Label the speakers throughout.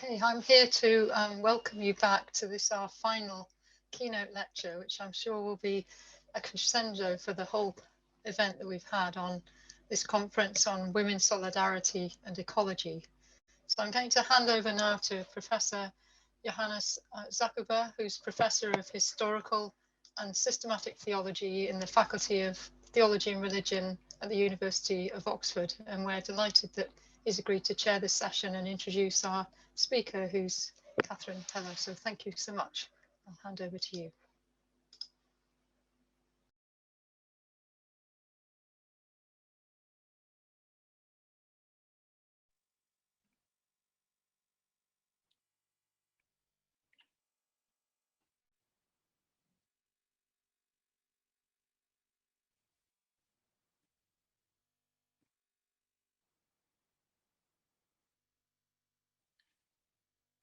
Speaker 1: Okay, I'm here to welcome you back to this, our final keynote lecture, which I'm sure will be a crescendo for the whole event that we've had on this conference on women's solidarity and ecology. So I'm going to hand over now to Professor Johannes Zachhuber, who's Professor of Historical and Systematic Theology in the Faculty of Theology and Religion at the University of Oxford. And we're delighted that he's agreed to chair this session and introduce our speaker, who's Catherine Keller. So thank you so much. I'll hand over to you.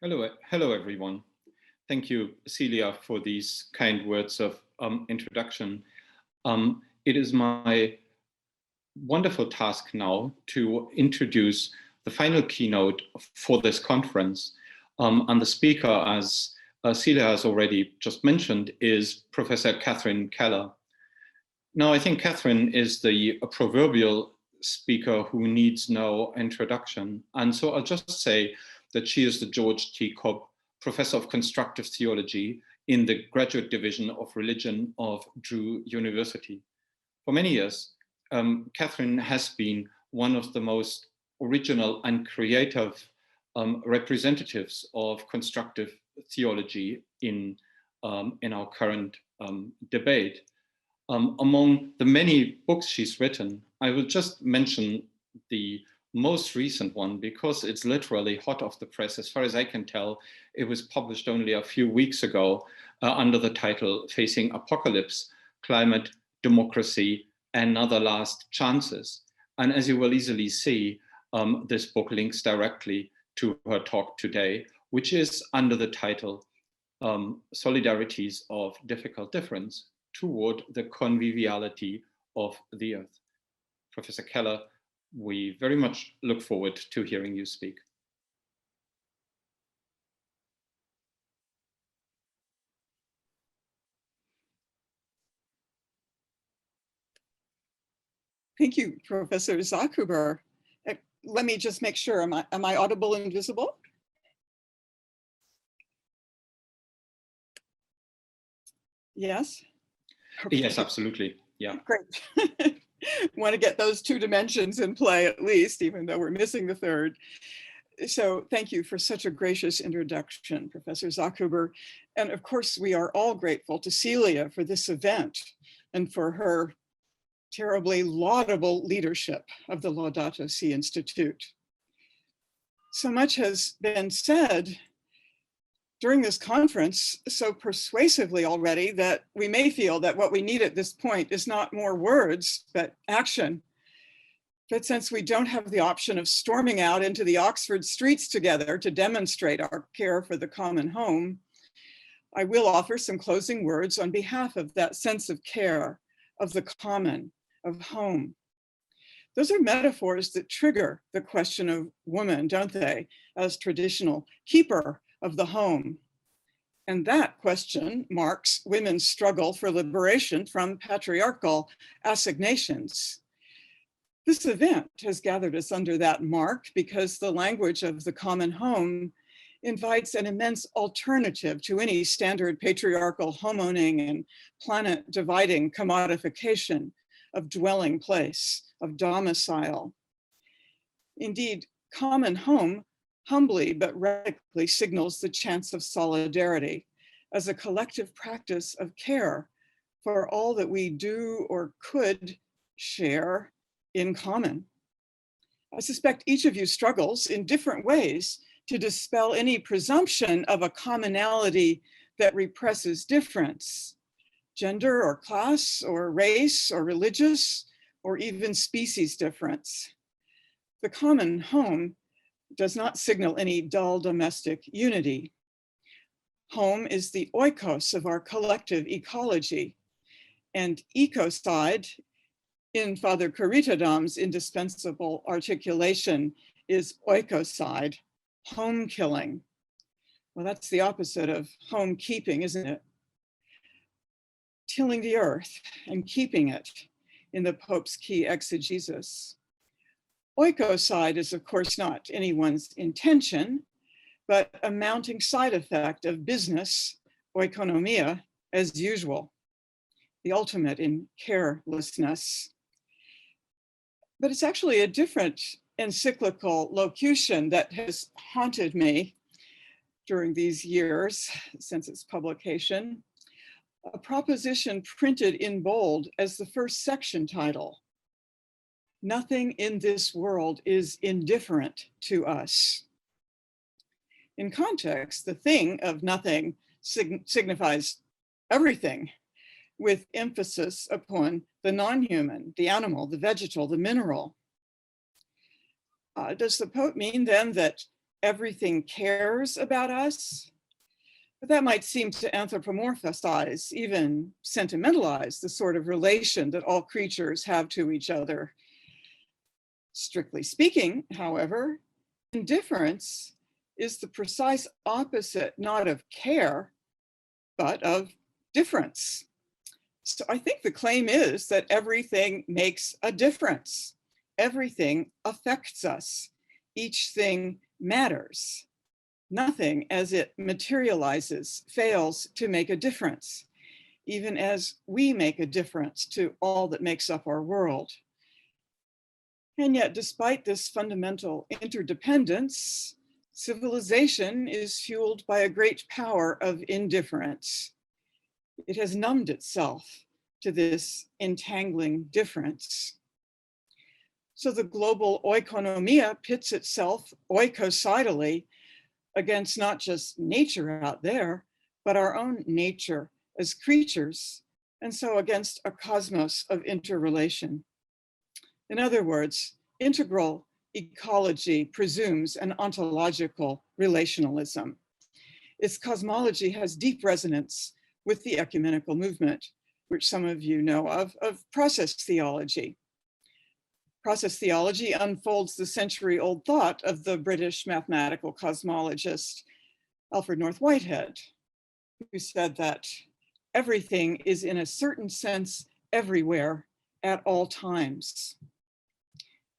Speaker 2: Hello everyone. Thank you, Celia, for these kind words of introduction. It is my wonderful task now to introduce the final keynote for this conference. And the speaker, as Celia has already just mentioned, is Professor Catherine Keller. Now, I think Catherine is the proverbial speaker who needs no introduction. And so I'll just say that she is the George T. Cobb Professor of Constructive Theology in the Graduate Division of Religion of Drew University. For many years, Catherine has been one of the most original and creative representatives of constructive theology in our current debate. Among the many books she's written, I will just mention the most recent one because it's literally hot off the press. As far as I can tell, it was published only a few weeks ago under the title Facing Apocalypse, Climate, Democracy, and Other Last Chances. And as you will easily see, this book links directly to her talk today, which is under the title Solidarities of Difficult Difference Toward the Conviviality of the Earth. Professor Keller, we very much look forward to hearing you speak.
Speaker 3: Thank you, Professor Zachhuber. Let me just make sure, am I audible and visible? Yes?
Speaker 2: Okay. Yes, absolutely, yeah.
Speaker 3: Great. Want to get those two dimensions in play at least, even though we're missing the third. So thank you for such a gracious introduction, Professor Zachhuber. And of course, we are all grateful to Celia for this event and for her terribly laudable leadership of the Laudato Si Institute. So much has been said during this conference so persuasively already that we may feel that what we need at this point is not more words, but action. But since we don't have the option of storming out into the Oxford streets together to demonstrate our care for the common home, I will offer some closing words on behalf of that sense of care, of the common, of home. Those are metaphors that trigger the question of woman, don't they, as traditional keeper of the home. And that question marks women's struggle for liberation from patriarchal assignations. This event has gathered us under that mark because the language of the common home invites an immense alternative to any standard patriarchal homeowning and planet dividing commodification of dwelling place, of domicile. Indeed, common home humbly but radically signals the chance of solidarity as a collective practice of care for all that we do or could share in common. I suspect each of you struggles in different ways to dispel any presumption of a commonality that represses difference, gender or class or race or religious or even species difference. The common home does not signal any dull domestic unity. Home is the oikos of our collective ecology, and ecocide in Father Kureethadam's indispensable articulation is oikocide, home killing, Well, that's the opposite of homekeeping, isn't it? Tilling the earth and keeping it in the Pope's key exegesis. Oikocide is, of course, not anyone's intention, but a mounting side effect of business, oikonomia, as usual, the ultimate in carelessness. But it's actually a different encyclical locution that has haunted me during these years since its publication. A proposition printed in bold as the first section title. Nothing in this world is indifferent to us. In context, the thing of nothing signifies everything, with emphasis upon the non-human, the animal, the vegetal, the mineral. Does the Pope mean then that everything cares about us? But that might seem to anthropomorphize, even sentimentalize the sort of relation that all creatures have to each other. Strictly speaking, however, indifference is the precise opposite, not of care, but of difference. So I think the claim is that everything makes a difference. Everything affects us. Each thing matters. Nothing as it materializes fails to make a difference, even as we make a difference to all that makes up our world. And yet, despite this fundamental interdependence, civilization is fueled by a great power of indifference. It has numbed itself to this entangling difference. So the global oikonomia pits itself oikocidally against not just nature out there, but our own nature as creatures, and so against a cosmos of interrelation. In other words, integral ecology presumes an ontological relationalism. Its cosmology has deep resonance with the ecumenical movement, which some of you know of process theology. Process theology unfolds the century-old thought of the British mathematical cosmologist Alfred North Whitehead, who said that everything is in a certain sense everywhere at all times.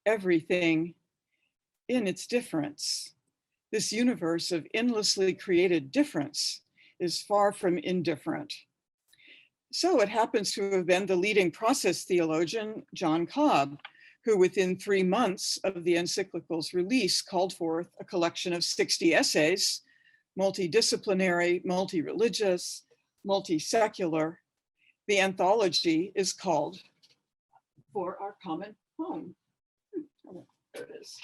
Speaker 3: Everything in its difference. This universe of endlessly created difference is far from indifferent. So it happens to have been the leading process theologian, John Cobb, who within 3 months of the encyclical's release called forth a collection of 60 essays, multidisciplinary, multi-religious, multi-secular. The anthology is called For Our Common Home. There it is.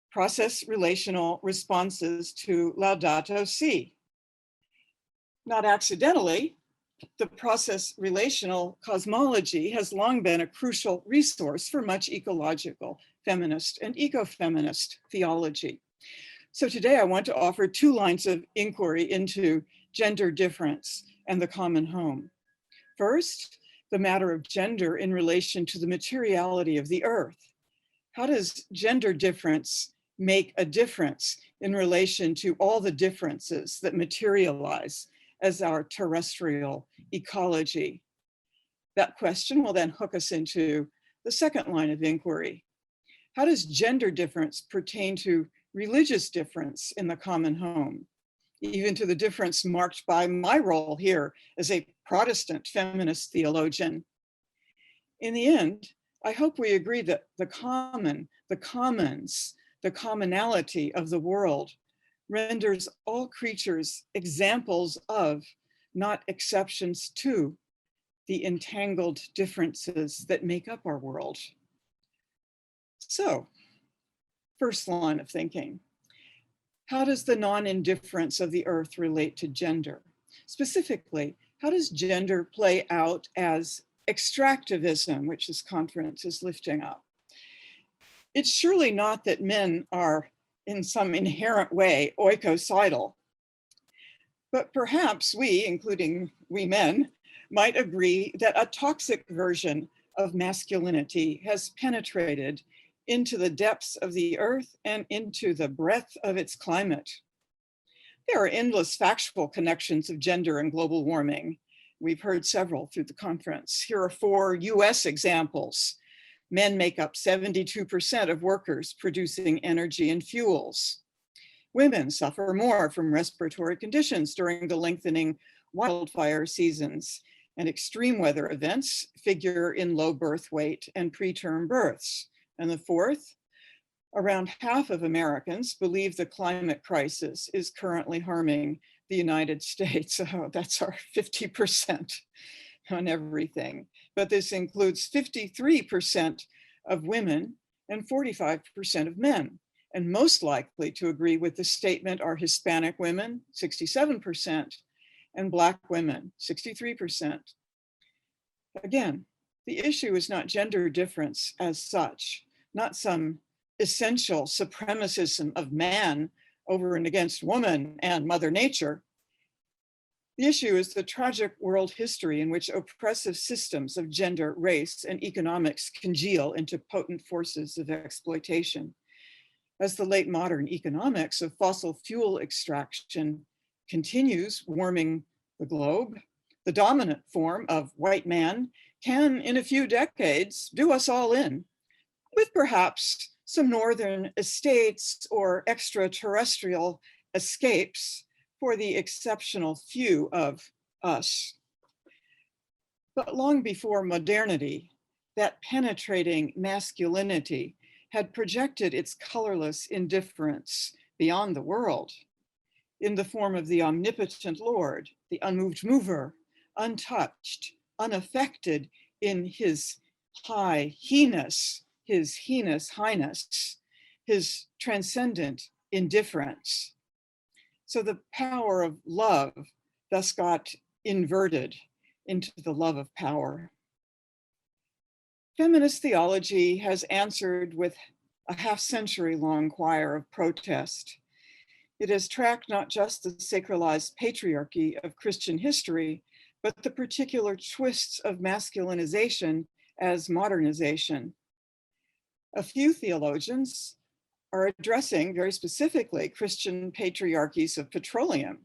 Speaker 3: Process relational responses to Laudato Si. Not accidentally, the process relational cosmology has long been a crucial resource for much ecological, feminist, and ecofeminist theology. So today I want to offer 2 lines of inquiry into gender difference and the common home. First, the matter of gender in relation to the materiality of the earth. How does gender difference make a difference in relation to all the differences that materialize as our terrestrial ecology? That question will then hook us into the second line of inquiry. How does gender difference pertain to religious difference in the common home, even to the difference marked by my role here as a Protestant feminist theologian? In the end, I hope we agree that the common, the commons, the commonality of the world renders all creatures examples of, not exceptions to, the entangled differences that make up our world. So, first line of thinking. How does the non-indifference of the earth relate to gender? Specifically, how does gender play out as extractivism, which this conference is lifting up? It's surely not that men are in some inherent way oikocidal, but perhaps we, including we men, might agree that a toxic version of masculinity has penetrated into the depths of the earth and into the breadth of its climate. There are endless factual connections of gender and global warming. We've heard several through the conference. Here are 4 US examples. Men make up 72% of workers producing energy and fuels. Women suffer more from respiratory conditions during the lengthening wildfire seasons, and extreme weather events figure in low birth weight and preterm births. And the 4th, around half of Americans believe the climate crisis is currently harming the United States. Oh, that's our 50% on everything. But this includes 53% of women and 45% of men. And most likely to agree with the statement are Hispanic women, 67%, and Black women, 63%. Again, the issue is not gender difference as such, not some essential supremacism of man over and against woman and Mother Nature. The issue is the tragic world history in which oppressive systems of gender, race, and economics congeal into potent forces of exploitation. As the late modern economics of fossil fuel extraction continues warming the globe, the dominant form of white man can, in a few decades, do us all in, with perhaps some northern estates or extraterrestrial escapes for the exceptional few of us. But long before modernity, that penetrating masculinity had projected its colorless indifference beyond the world in the form of the omnipotent Lord, the unmoved mover, untouched, unaffected in his high he-ness, his heinous highness, his transcendent indifference. So the power of love thus got inverted into the love of power. Feminist theology has answered with a half-century-long choir of protest. It has tracked not just the sacralized patriarchy of Christian history, but the particular twists of masculinization as modernization. A few theologians are addressing very specifically Christian patriarchies of petroleum.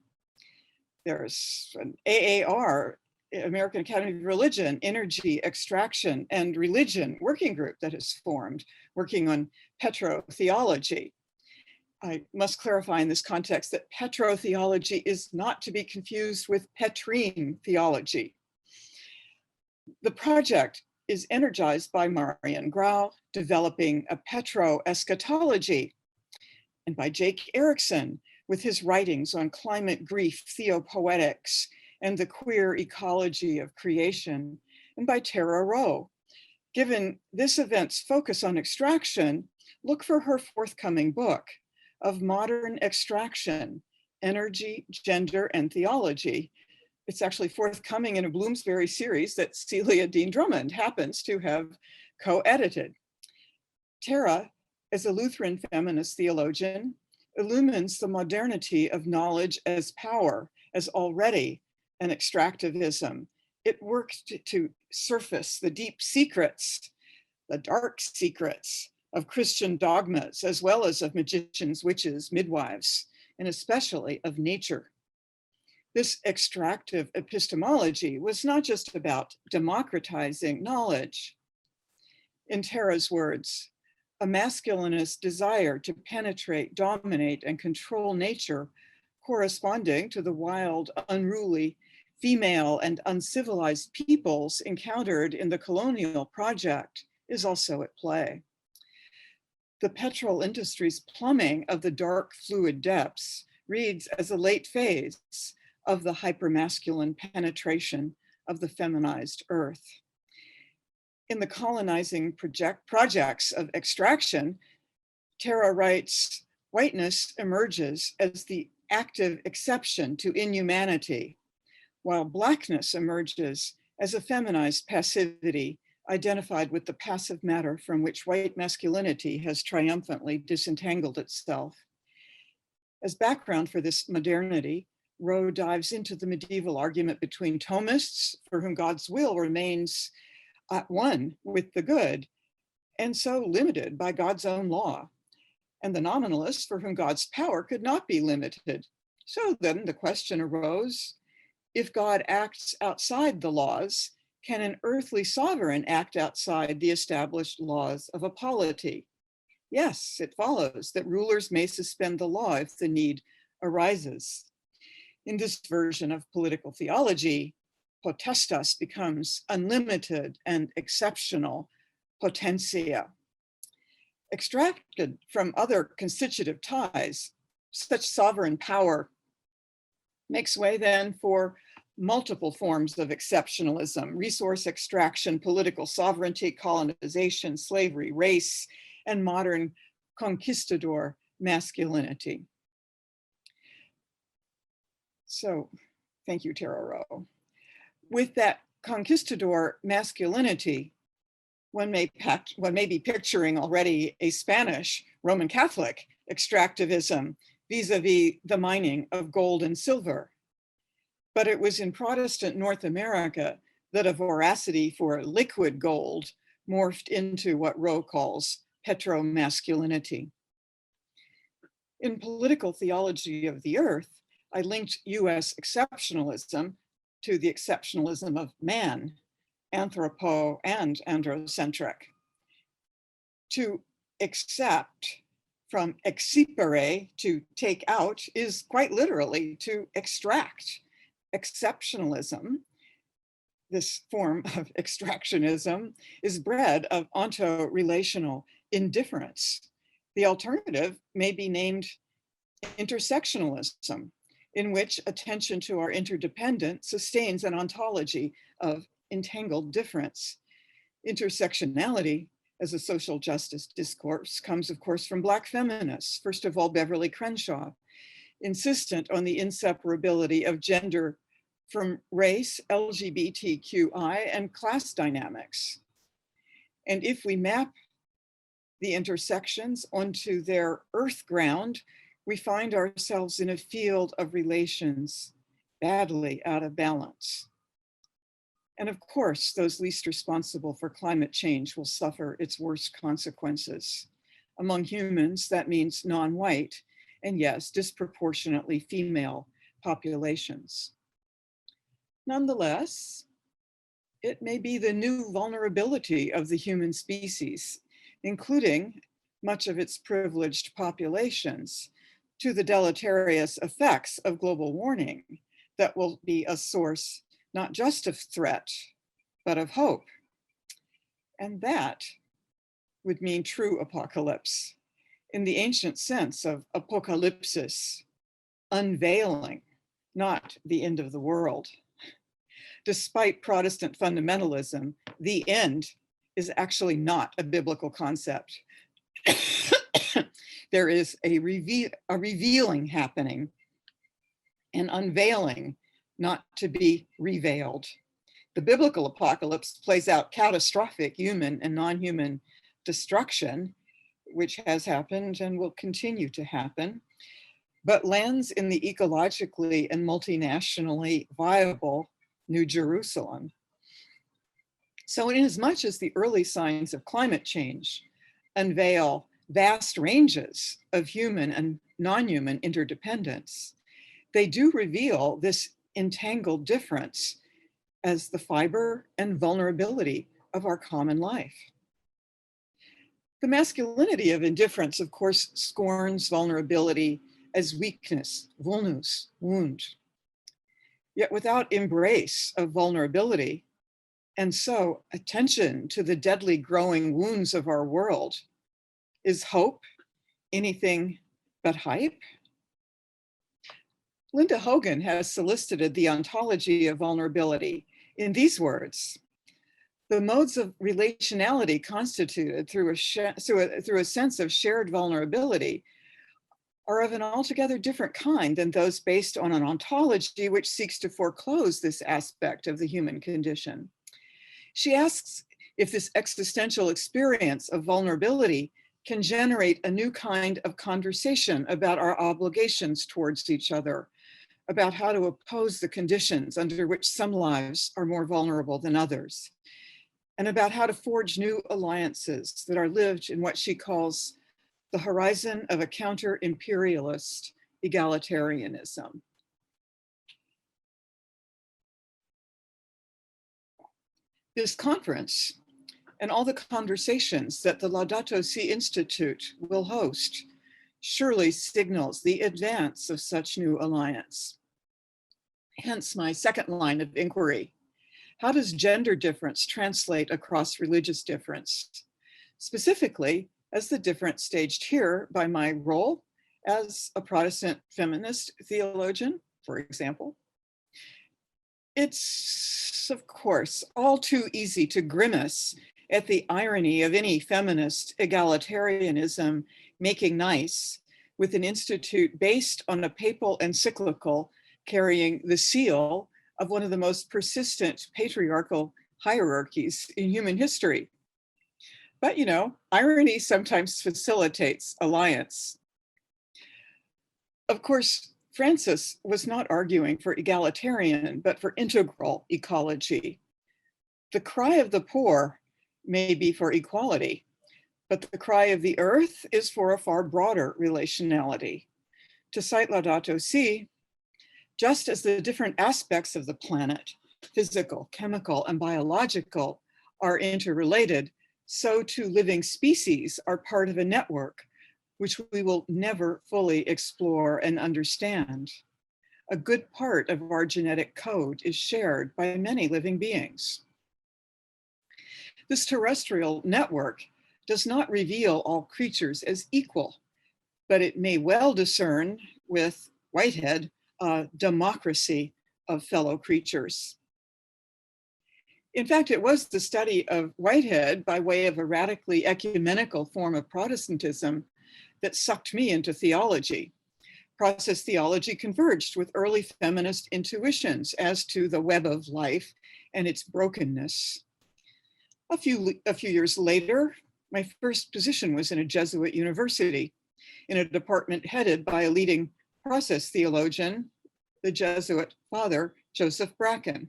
Speaker 3: There's an AAR, American Academy of Religion, Energy, Extraction, and Religion working group that has formed, working on petrotheology. I must clarify in this context that petrotheology is not to be confused with Petrine theology. The project is energized by Marian Grau, developing a petro-eschatology, and by Jake Erickson, with his writings on climate grief, theopoetics, and the queer ecology of creation, and by Tara Rowe. Given this event's focus on extraction, look for her forthcoming book, Of Modern Extraction, Energy, Gender, and Theology. It's actually forthcoming in a Bloomsbury series that Celia Deane-Drummond happens to have co-edited. Tara, as a Lutheran feminist theologian, illumines the modernity of knowledge as power, as already an extractivism. It worked to surface the deep secrets, the dark secrets of Christian dogmas, as well as of magicians, witches, midwives, and especially of nature. This extractive epistemology was not just about democratizing knowledge. In Tara's words, a masculinist desire to penetrate, dominate, and control nature, corresponding to the wild, unruly, female, and uncivilized peoples encountered in the colonial project, is also at play. The petrol industry's plumbing of the dark fluid depths reads as a late phase of the hypermasculine penetration of the feminized earth. In the colonizing projects of extraction, Tara writes, whiteness emerges as the active exception to inhumanity, while Blackness emerges as a feminized passivity identified with the passive matter from which white masculinity has triumphantly disentangled itself. As background for this modernity, Rowe dives into the medieval argument between Thomists, for whom God's will remains at one with the good, and so limited by God's own law, and the nominalists for whom God's power could not be limited. So then the question arose, if God acts outside the laws, can an earthly sovereign act outside the established laws of a polity? Yes, it follows that rulers may suspend the law if the need arises. In this version of political theology, potestas becomes unlimited and exceptional potentia. Extracted from other constitutive ties, such sovereign power makes way then for multiple forms of exceptionalism: resource extraction, political sovereignty, colonization, slavery, race, and modern conquistador masculinity. So, thank you, Tara Rowe. With that conquistador masculinity, one may be picturing already a Spanish Roman Catholic extractivism vis-a-vis the mining of gold and silver. But it was in Protestant North America that a voracity for liquid gold morphed into what Rowe calls petromasculinity. In political theology of the earth, I linked US exceptionalism to the exceptionalism of man, anthropo and androcentric. To accept, from excipere, to take out, is quite literally to extract. Exceptionalism, this form of extractionism, is bred of onto-relational indifference. The alternative may be named intersectionalism, in which attention to our interdependence sustains an ontology of entangled difference. Intersectionality as a social justice discourse comes, of course, from Black feminists, first of all, Beverly Crenshaw, insistent on the inseparability of gender from race, LGBTQI, and class dynamics. And if we map the intersections onto their earth ground, we find ourselves in a field of relations badly out of balance. And of course, those least responsible for climate change will suffer its worst consequences. Among humans, that means non-white, and yes, disproportionately female populations. Nonetheless, it may be the new vulnerability of the human species, including much of its privileged populations, to the deleterious effects of global warming, that will be a source not just of threat, but of hope. And that would mean true apocalypse, in the ancient sense of apocalypsis, unveiling, not the end of the world. Despite Protestant fundamentalism, the end is actually not a biblical concept. There is a revealing happening, an unveiling not to be revealed. The biblical apocalypse plays out catastrophic human and non-human destruction, which has happened and will continue to happen, but lands in the ecologically and multinationally viable New Jerusalem. So inasmuch as the early signs of climate change unveil vast ranges of human and non-human interdependence, they do reveal this entangled difference as the fiber and vulnerability of our common life. The masculinity of indifference, of course, scorns vulnerability as weakness, vulnus, wound. Yet without embrace of vulnerability, and so attention to the deadly growing wounds of our world, is hope anything but hype? Linda Hogan has solicited the ontology of vulnerability in these words: the modes of relationality constituted through a sense of shared vulnerability are of an altogether different kind than those based on an ontology which seeks to foreclose this aspect of the human condition. She asks if this existential experience of vulnerability can generate a new kind of conversation about our obligations towards each other, about how to oppose the conditions under which some lives are more vulnerable than others. and about how to forge new alliances that are lived in what she calls the horizon of a counter-imperialist egalitarianism. This conference and all the conversations that the Laudato Si Institute will host surely signals the advance of such new alliance. Hence my second line of inquiry. How does gender difference translate across religious difference? Specifically, as the difference staged here by my role as a Protestant feminist theologian, for example. It's, of course, all too easy to grimace at the irony of any feminist egalitarianism making nice with an institute based on a papal encyclical carrying the seal of one of the most persistent patriarchal hierarchies in human history. But you know, irony sometimes facilitates alliance. Of course, Francis was not arguing for egalitarian, but for integral ecology. The cry of the poor may be for equality, but the cry of the earth is for a far broader relationality. To cite Laudato Si, just as the different aspects of the planet, physical, chemical, and biological, are interrelated, so too living species are part of a network which we will never fully explore and understand. A good part of our genetic code is shared by many living beings. This terrestrial network does not reveal all creatures as equal, but it may well discern with Whitehead a democracy of fellow creatures. In fact, it was the study of Whitehead by way of a radically ecumenical form of Protestantism that sucked me into theology. Process theology converged with early feminist intuitions as to the web of life and its brokenness. A few years later, my first position was in a Jesuit university in a department headed by a leading process theologian, the Jesuit father, Joseph Bracken.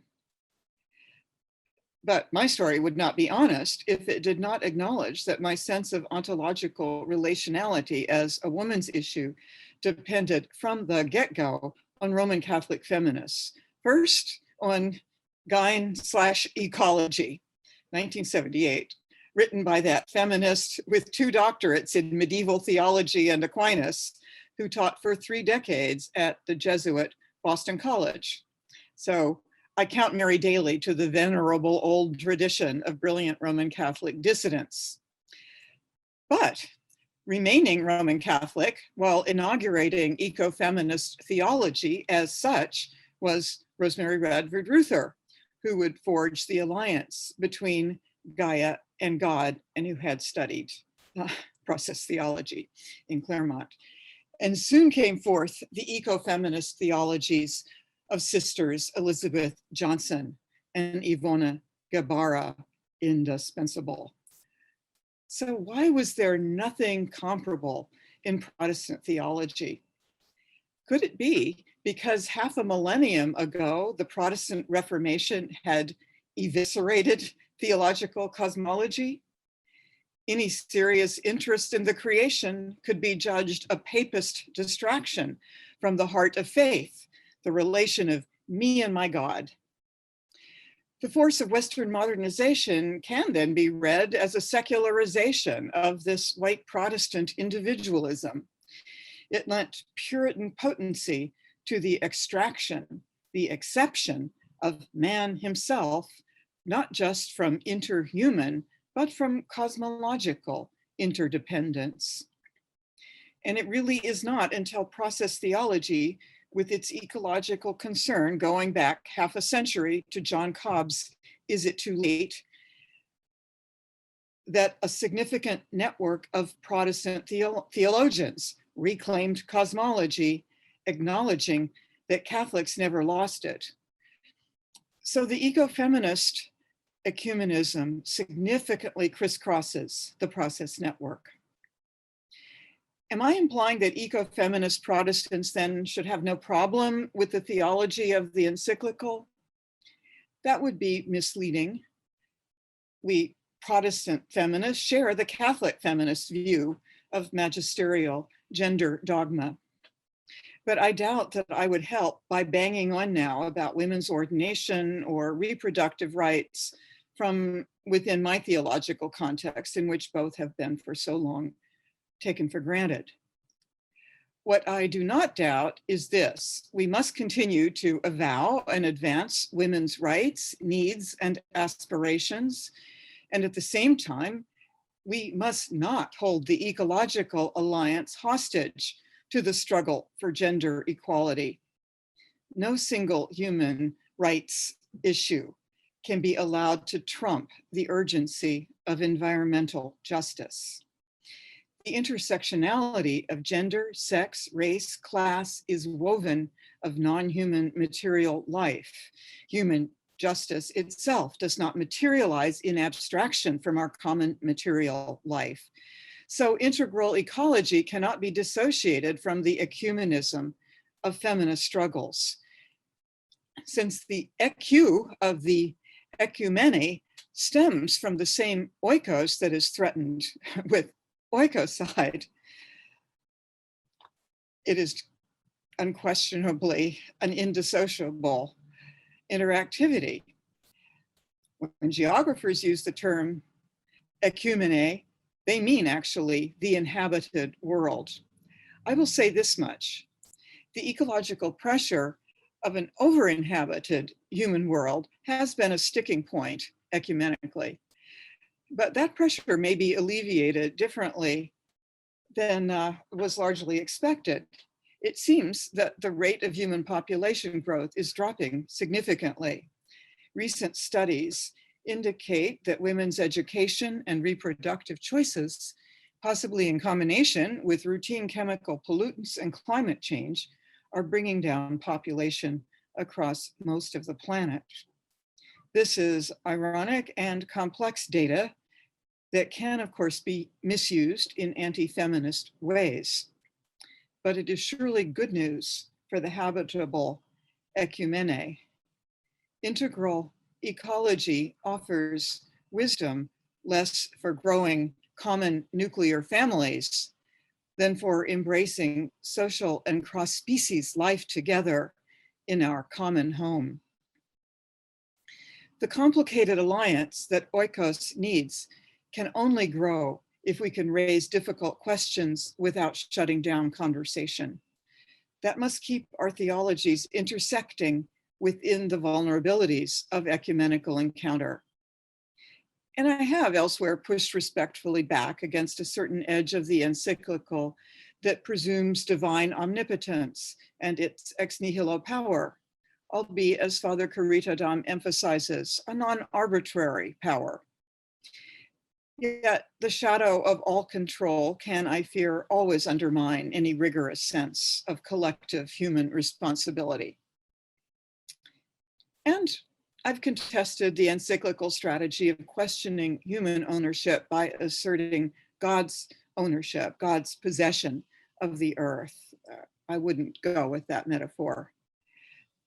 Speaker 3: But my story would not be honest if it did not acknowledge that my sense of ontological relationality as a woman's issue depended from the get-go on Roman Catholic feminists. First, on Gyne/Ecology, 1978, written by that feminist with 2 doctorates in medieval theology and Aquinas, who taught for 3 decades at the Jesuit Boston College. So I count Mary Daly to the venerable old tradition of brilliant Roman Catholic dissidents. But remaining Roman Catholic while inaugurating ecofeminist theology as such was Rosemary Radford Ruther, who would forge the alliance between Gaia and God and who had studied process theology in Claremont. And soon came forth the ecofeminist theologies of sisters Elizabeth Johnson and Ivona Guevara, indispensable. So why was there nothing comparable in Protestant theology? Could it be because half a millennium ago, the Protestant Reformation had eviscerated theological cosmology? Any serious interest in the creation could be judged a papist distraction from the heart of faith, the relation of me and my God. The force of Western modernization can then be read as a secularization of this white Protestant individualism. It lent Puritan potency to the extraction, the exception of man himself, not just from interhuman, but from cosmological interdependence. And it really is not until process theology, with its ecological concern going back half a century to John Cobb's Is It Too Late?, that a significant network of Protestant theologians reclaimed cosmology, acknowledging that Catholics never lost it. So the ecofeminist ecumenism significantly crisscrosses the process network. Am I implying that ecofeminist Protestants then should have no problem with the theology of the encyclical? That would be misleading. We Protestant feminists share the Catholic feminist view of magisterial gender dogma. But I doubt that I would help by banging on now about women's ordination or reproductive rights from within my theological context, in which both have been for so long taken for granted. What I do not doubt is this: we must continue to avow and advance women's rights, needs, and aspirations. And at the same time, we must not hold the Ecological Alliance hostage to the struggle for gender equality. No single human rights issue can be allowed to trump the urgency of environmental justice. The intersectionality of gender, sex, race, class is woven of non-human material life. Human justice itself does not materialize in abstraction from our common material life. So integral ecology cannot be dissociated from the ecumenism of feminist struggles. Since the ecu of the ecumene stems from the same oikos that is threatened with oikocide, it is unquestionably an indissociable interactivity. When geographers use the term ecumene, they mean actually the inhabited world. I will say this much: the ecological pressure of an over-inhabited human world has been a sticking point ecumenically. But that pressure may be alleviated differently than was largely expected. It seems that the rate of human population growth is dropping significantly. Recent studies indicate that women's education and reproductive choices, possibly in combination with routine chemical pollutants and climate change, are bringing down population across most of the planet. This is ironic and complex data that can, of course, be misused in anti-feminist ways. But it is surely good news for the habitable ecumene. Integral ecology offers wisdom less for growing common nuclear families than for embracing social and cross-species life together in our common home. The complicated alliance that oikos needs can only grow if we can raise difficult questions without shutting down conversation. That must keep our theologies intersecting within the vulnerabilities of ecumenical encounter. And I have elsewhere pushed respectfully back against a certain edge of the encyclical that presumes divine omnipotence and its ex nihilo power, albeit, as Father Kureethadam emphasizes, a non-arbitrary power. Yet the shadow of all control can, I fear, always undermine any rigorous sense of collective human responsibility. And I've contested the encyclical strategy of questioning human ownership by asserting God's ownership, God's possession of the earth. I wouldn't go with that metaphor.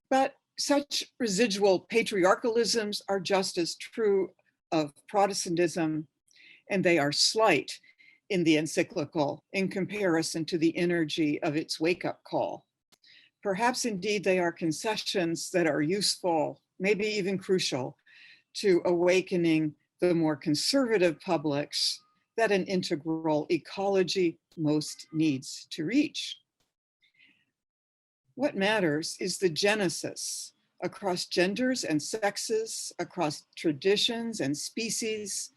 Speaker 3: But such residual patriarchalisms are just as true of Protestantism, and they are slight in the encyclical in comparison to the energy of its wake-up call. Perhaps indeed they are concessions that are useful, maybe even crucial, to awakening the more conservative publics that an integral ecology most needs to reach. What matters is the genesis across genders and sexes, across traditions and species,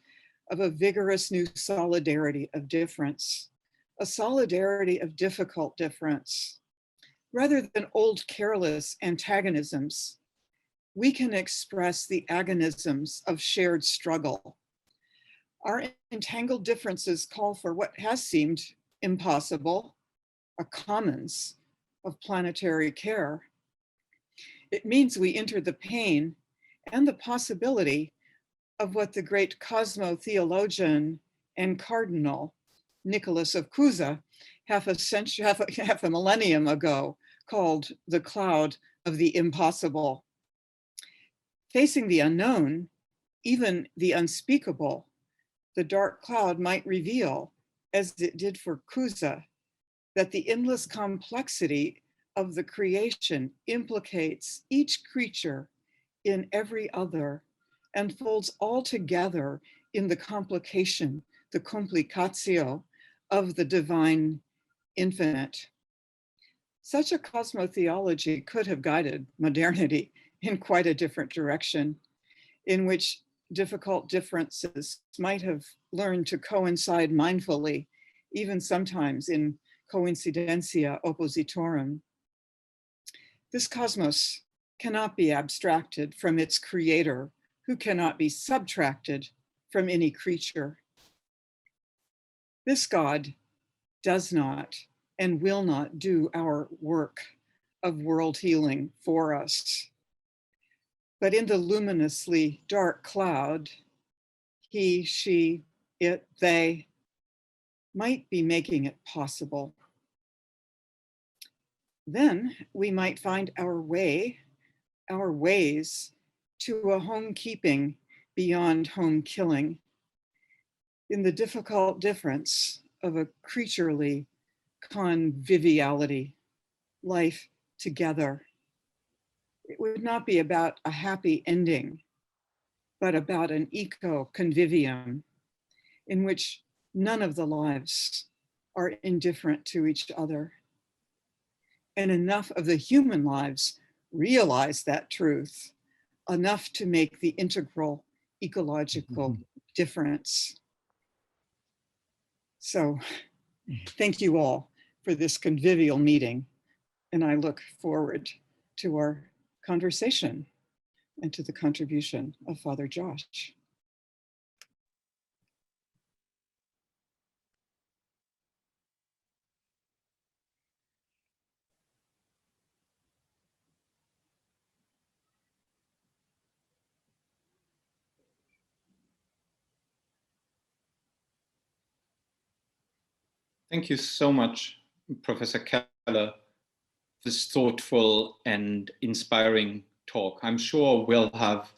Speaker 3: of a vigorous new solidarity of difference, a solidarity of difficult difference. Rather than old careless antagonisms, we can express the agonisms of shared struggle. Our entangled differences call for what has seemed impossible, a commons of planetary care. It means we enter the pain and the possibility of what the great cosmo-theologian and cardinal Nicholas of Cusa half a millennium ago called the cloud of the impossible. Facing the unknown Even the unspeakable, the dark cloud might reveal, as it did for Cusa, that the endless complexity of the creation implicates each creature in every other and folds all together in the complication, the complicatio of the divine infinite. Such a cosmotheology could have guided modernity in quite a different direction, in which difficult differences might have learned to coincide mindfully, even sometimes in coincidentia oppositorum. This cosmos cannot be abstracted from its creator, who cannot be subtracted from any creature. This God does not and will not do our work of world healing for us. But in the luminously dark cloud, he, she, it, they might be making it possible. Then we might find our way, our ways to a home keeping beyond home killing, in the difficult difference of a creaturely conviviality, life together. It would not be about a happy ending, but about an eco-convivium in which none of the lives are indifferent to each other. And enough of the human lives realize that truth, enough to make the integral ecological difference. So thank you all for this convivial meeting. And I look forward to our conversation and to the contribution of Father Josh.
Speaker 2: Thank you so much, Professor Keller, this thoughtful and inspiring talk. I'm sure we'll have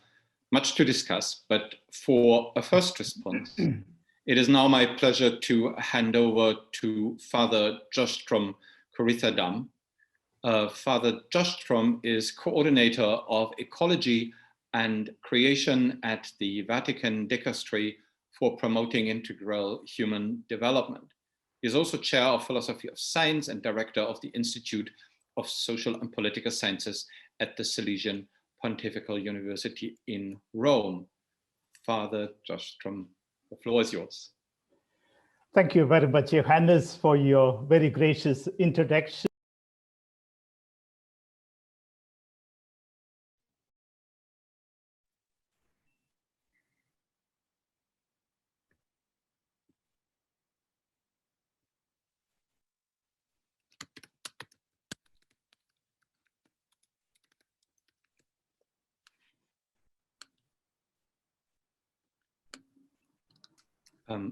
Speaker 2: much to discuss, but for a first response, it is now my pleasure to hand over to Father Joshtrom Kureethadam. Father Joshtrom is coordinator of ecology and creation at the Vatican Dicastery for promoting integral human development. He is also chair of philosophy of science and director of the Institute of Social and Political Sciences at the Salesian Pontifical University in Rome. Father Joshtrom, the floor is yours.
Speaker 4: Thank you very much, Johannes, for your very gracious introduction.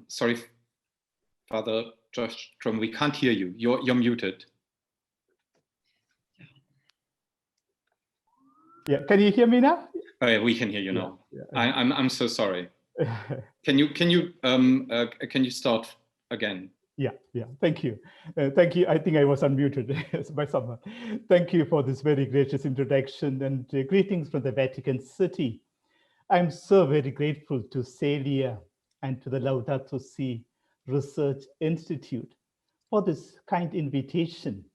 Speaker 2: Sorry, Father Joshtrom, we can't hear you. You're muted.
Speaker 4: Yeah, can you hear me now?
Speaker 2: Oh, yeah, we can hear you now.
Speaker 4: Yeah.
Speaker 2: I'm so sorry. Can you start again?
Speaker 4: Yeah. Thank you. Thank you. I think I was unmuted by someone. Thank you for this very gracious introduction and greetings from the Vatican City. I'm so very grateful to Celia and to the Laudato Si Research Institute for this kind invitation.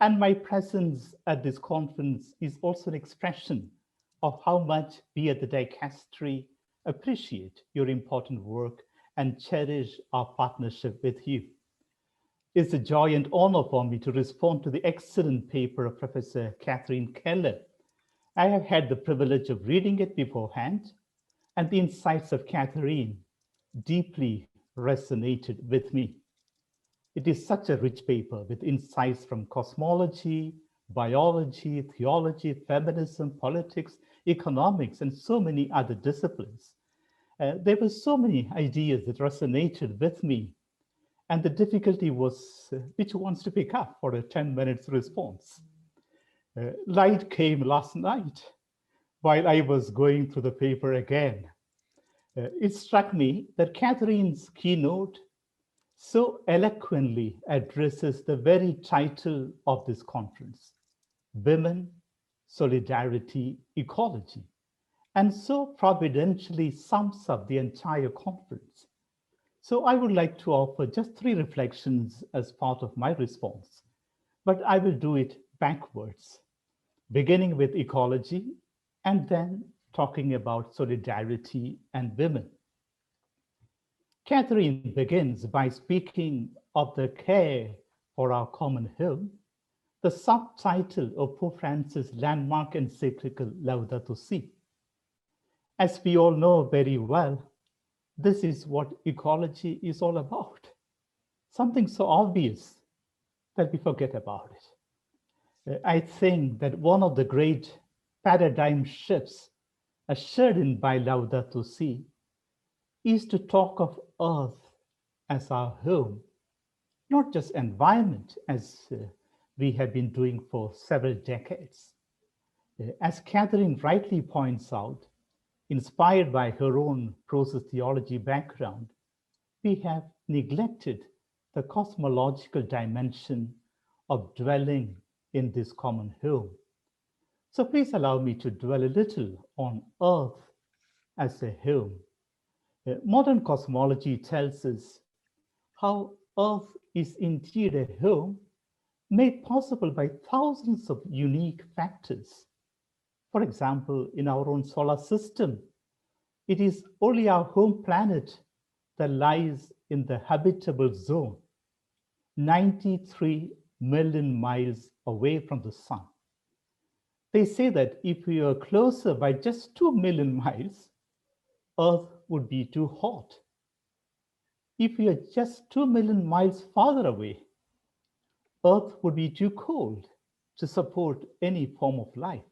Speaker 4: And my presence at this conference is also an expression of how much we at the Dicastery appreciate your important work and cherish our partnership with you. It's a joy and honor for me to respond to the excellent paper of Professor Catherine Keller. I have had the privilege of reading it beforehand, and the insights of Catherine deeply resonated with me. It is such a rich paper with insights from cosmology, biology, theology, feminism, politics, economics, and so many other disciplines. There were so many ideas that resonated with me. And the difficulty was which ones to pick up for a 10 minutes response. Light came last night while I was going through the paper again. It struck me that Catherine's keynote so eloquently addresses the very title of this conference, Women, Solidarity, Ecology, and so providentially sums up the entire conference. So I would like to offer just 3 reflections as part of my response, but I will do it backwards, beginning with ecology and then talking about solidarity and women. Catherine begins by speaking of the care for our common home, the subtitle of Pope Francis' landmark encyclical Laudato Si. As we all know very well, this is what ecology is all about. Something so obvious that we forget about it. I think that one of the great paradigm shifts ushered in by Laudato Si is to talk of Earth as our home, not just environment as we have been doing for several decades. As Catherine rightly points out, inspired by her own process theology background, we have neglected the cosmological dimension of dwelling in this common home. So please allow me to dwell a little on Earth as a home. Modern cosmology tells us how Earth is indeed a home made possible by thousands of unique factors. For example, in our own solar system, it is only our home planet that lies in the habitable zone, 93 million miles away from the sun. They say that if we were closer by just 2 million miles, Earth would be too hot. If we are just 2 million miles farther away, Earth would be too cold to support any form of life.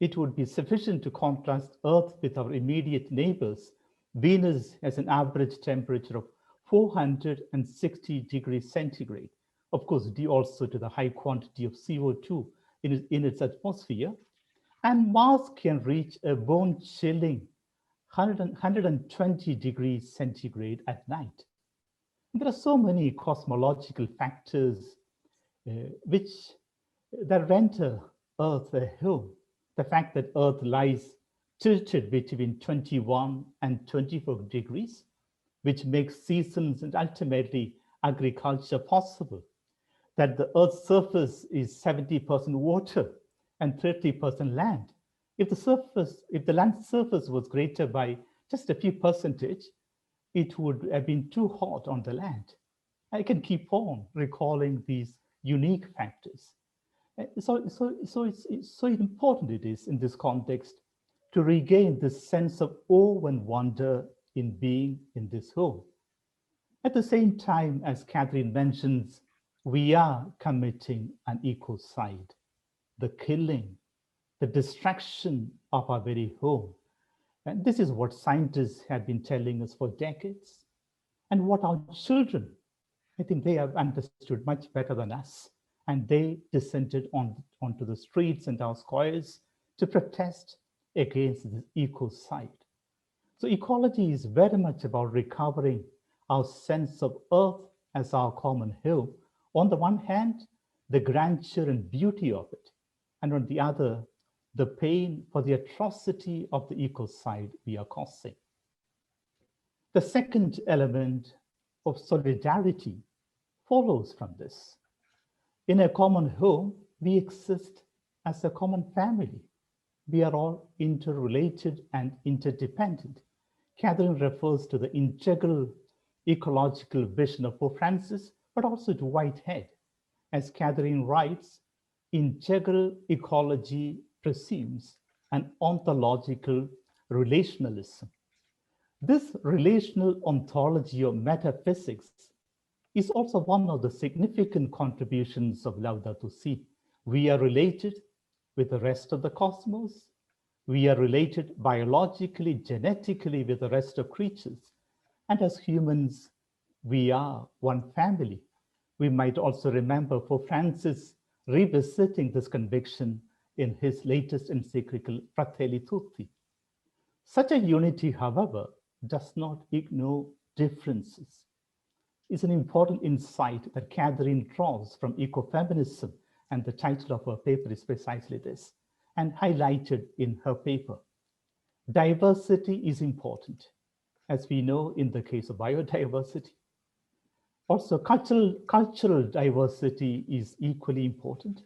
Speaker 4: It would be sufficient to contrast Earth with our immediate neighbors. Venus has an average temperature of 460 degrees centigrade, of course, due also to the high quantity of CO2 in its atmosphere. And Mars can reach a bone-chilling 120 degrees centigrade at night. There are so many cosmological factors that render Earth a home. The fact that Earth lies tilted between 21 and 24 degrees, which makes seasons and ultimately agriculture possible. That the Earth's surface is 70% water and 30% land. If the land surface was greater by just a few percentage, it would have been too hot on the land. I can keep on recalling these unique factors. So it's so important it is in this context to regain this sense of awe and wonder in being in this home. At the same time, as Catherine mentions, we are committing an ecocide, the killing, the destruction of our very home. And this is what scientists have been telling us for decades, and what our children, I think they have understood much better than us. And they descended onto the streets and our squares to protest against this ecocide. So ecology is very much about recovering our sense of Earth as our common home. On the one hand, the grandeur and beauty of it, and on the other, the pain for the atrocity of the ecocide we are causing. The second element of solidarity follows from this. In a common home, we exist as a common family. We are all interrelated and interdependent. Catherine refers to the integral ecological vision of Pope Francis, but also to Whitehead. As Catherine writes, integral ecology presumes an ontological relationalism. This relational ontology of metaphysics is also one of the significant contributions of Laudato Si. We are related with the rest of the cosmos. We are related biologically, genetically with the rest of creatures. And as humans, we are one family. We might also remember Pope Francis revisiting this conviction in his latest encyclical, Fratelli Tutti. Such a unity, however, does not ignore differences. It's an important insight that Catherine draws from ecofeminism, and the title of her paper is precisely this, and highlighted in her paper. Diversity is important, as we know in the case of biodiversity. Also, cultural diversity is equally important.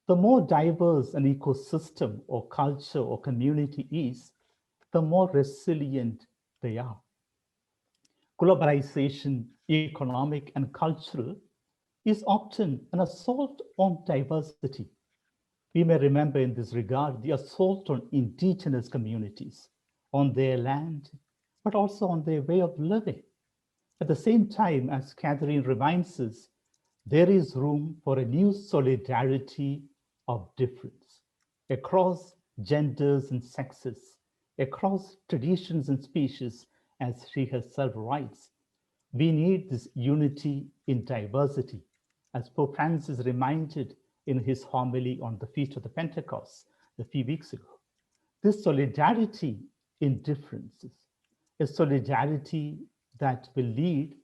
Speaker 4: The more diverse an ecosystem or culture or community is, the more resilient they are. Globalization, economic and cultural, is often an assault on diversity. We may remember in this regard the assault on indigenous communities, on their land, but also on their way of living. At the same time, as Catherine reminds us, there is room for a new solidarity of difference across genders and sexes, across traditions and species, as she herself writes. We need this unity in diversity, as Pope Francis reminded in his homily on the Feast of the Pentecost a few weeks ago. This solidarity in differences, a solidarity that will lead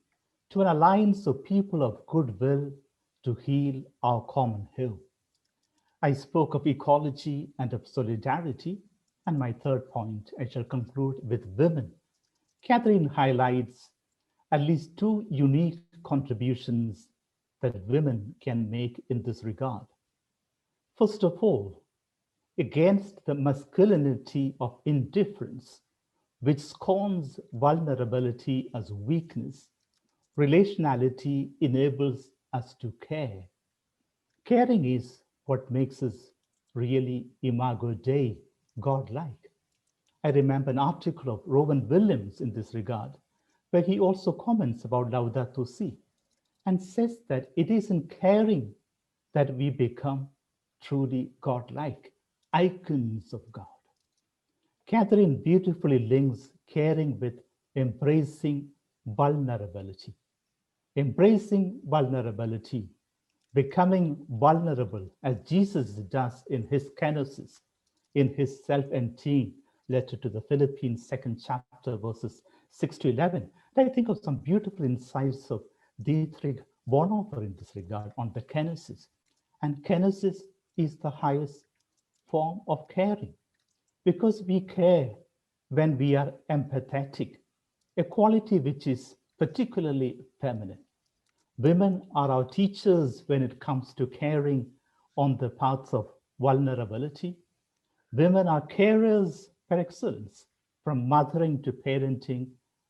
Speaker 4: to an alliance of people of goodwill to heal our common home. I spoke of ecology and of solidarity, and my third point, I shall conclude with women. Catherine highlights at least two unique contributions that women can make in this regard. First of all, against the masculinity of indifference, which scorns vulnerability as weakness, relationality enables us to care. Caring is what makes us really imago Dei, God-like. I remember an article of Rowan Williams in this regard, where he also comments about Laudato Si and says that it is in caring that we become truly God-like, icons of God. Catherine beautifully links caring with embracing vulnerability. Embracing vulnerability, becoming vulnerable as Jesus does in his kenosis, in his self-emptying letter to the Philippines, 2nd chapter, verses 6 to 11. And I think of some beautiful insights of Dietrich Bonhoeffer in this regard on the kenosis. And kenosis is the highest form of caring, because we care when we are empathetic, a quality which is particularly feminine. Women are our teachers when it comes to caring on the paths of vulnerability. Women are carers par excellence, from mothering to parenting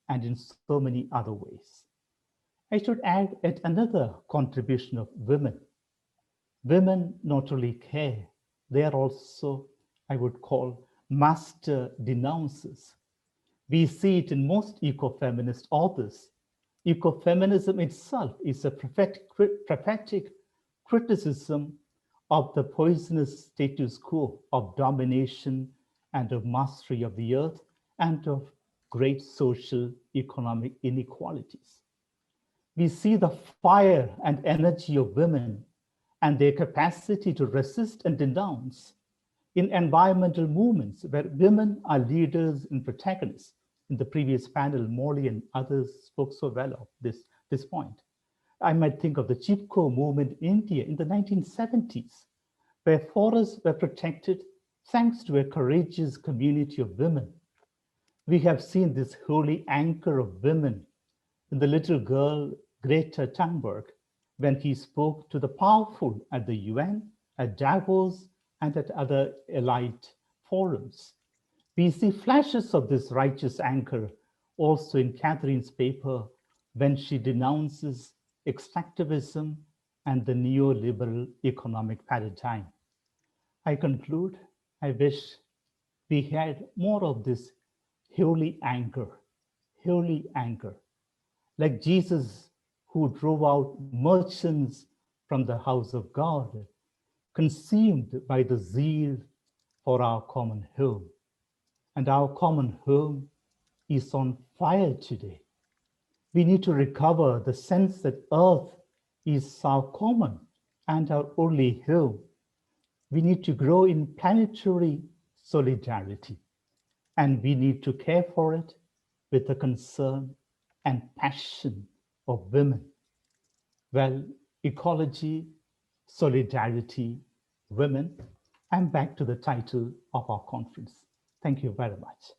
Speaker 4: and in so many other ways. I should add yet another contribution of women. Women not only care, they are also, I would call, master denouncers. We see it in most ecofeminist authors. Ecofeminism itself is a prophetic criticism of the poisonous status quo of domination and of mastery of the earth and of great social economic inequalities. We see the fire and energy of women and their capacity to resist and denounce in environmental movements where women are leaders and protagonists. In the previous panel, Molly and others spoke so well of this point. I might think of the Chipko movement in India in the 1970s, where forests were protected thanks to a courageous community of women. We have seen this holy anchor of women in the little girl Greta Thunberg, when he spoke to the powerful at the UN, at Davos, and at other elite forums. We see flashes of this righteous anchor also in Catherine's paper when she denounces extractivism and the neoliberal economic paradigm. I conclude, I wish we had more of this holy anchor, like Jesus, who drove out merchants from the house of God, consumed by the zeal for our common home. And our common home is on fire today. We need to recover the sense that earth is our common and our only home. We need to grow in planetary solidarity. and we need to care for it with the concern and passion of women. Well, ecology, solidarity, women, and back to the title of our conference. Thank you very much.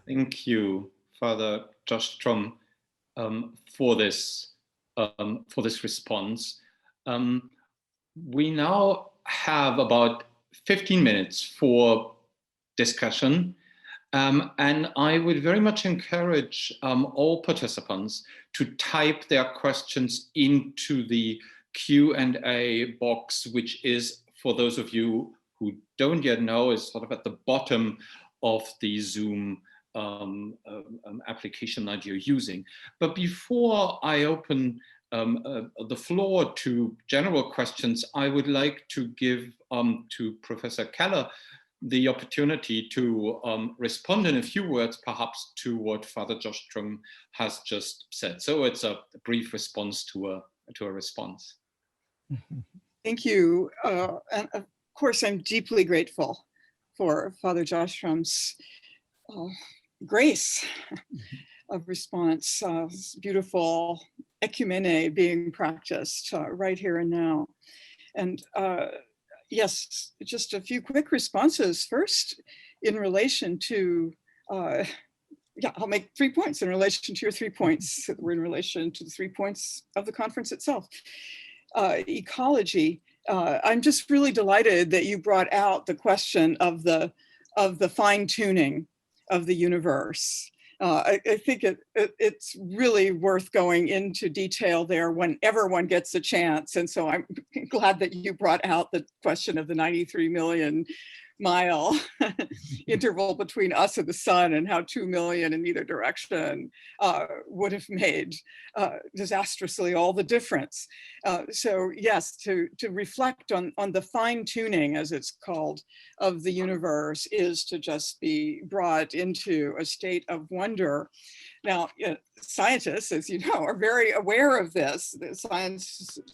Speaker 2: Thank you, Father Joshtrom, for this response. We now have about 15 minutes for discussion, and I would very much encourage all participants to type their questions into the Q&A box, which is, for those of you who don't yet know, is sort of at the bottom of the Zoom application that you're using. But before I open the floor to general questions, I would like to give to Professor Keller the opportunity to respond in a few words, perhaps, to what Father Joshtrom has just said. So it's a brief response to a response.
Speaker 3: Thank you. And of course, I'm deeply grateful for Father Jostrom's grace of response, beautiful ecumene being practiced right here and now. And yes, just a few quick responses. First, in relation to, I'll make 3 points in relation to your 3 points. We're in relation to the 3 points of the conference itself. Ecology, I'm just really delighted that you brought out the question of the fine-tuning of the universe. I think it's really worth going into detail there whenever one gets a chance. And so I'm glad that you brought out the question of the 93 million mile interval between us and the sun, and how 2 million in either direction would have made disastrously all the difference. So yes, to reflect on the fine tuning, as it's called, of the universe is to just be brought into a state of wonder. Now, scientists, as you know, are very aware of this. The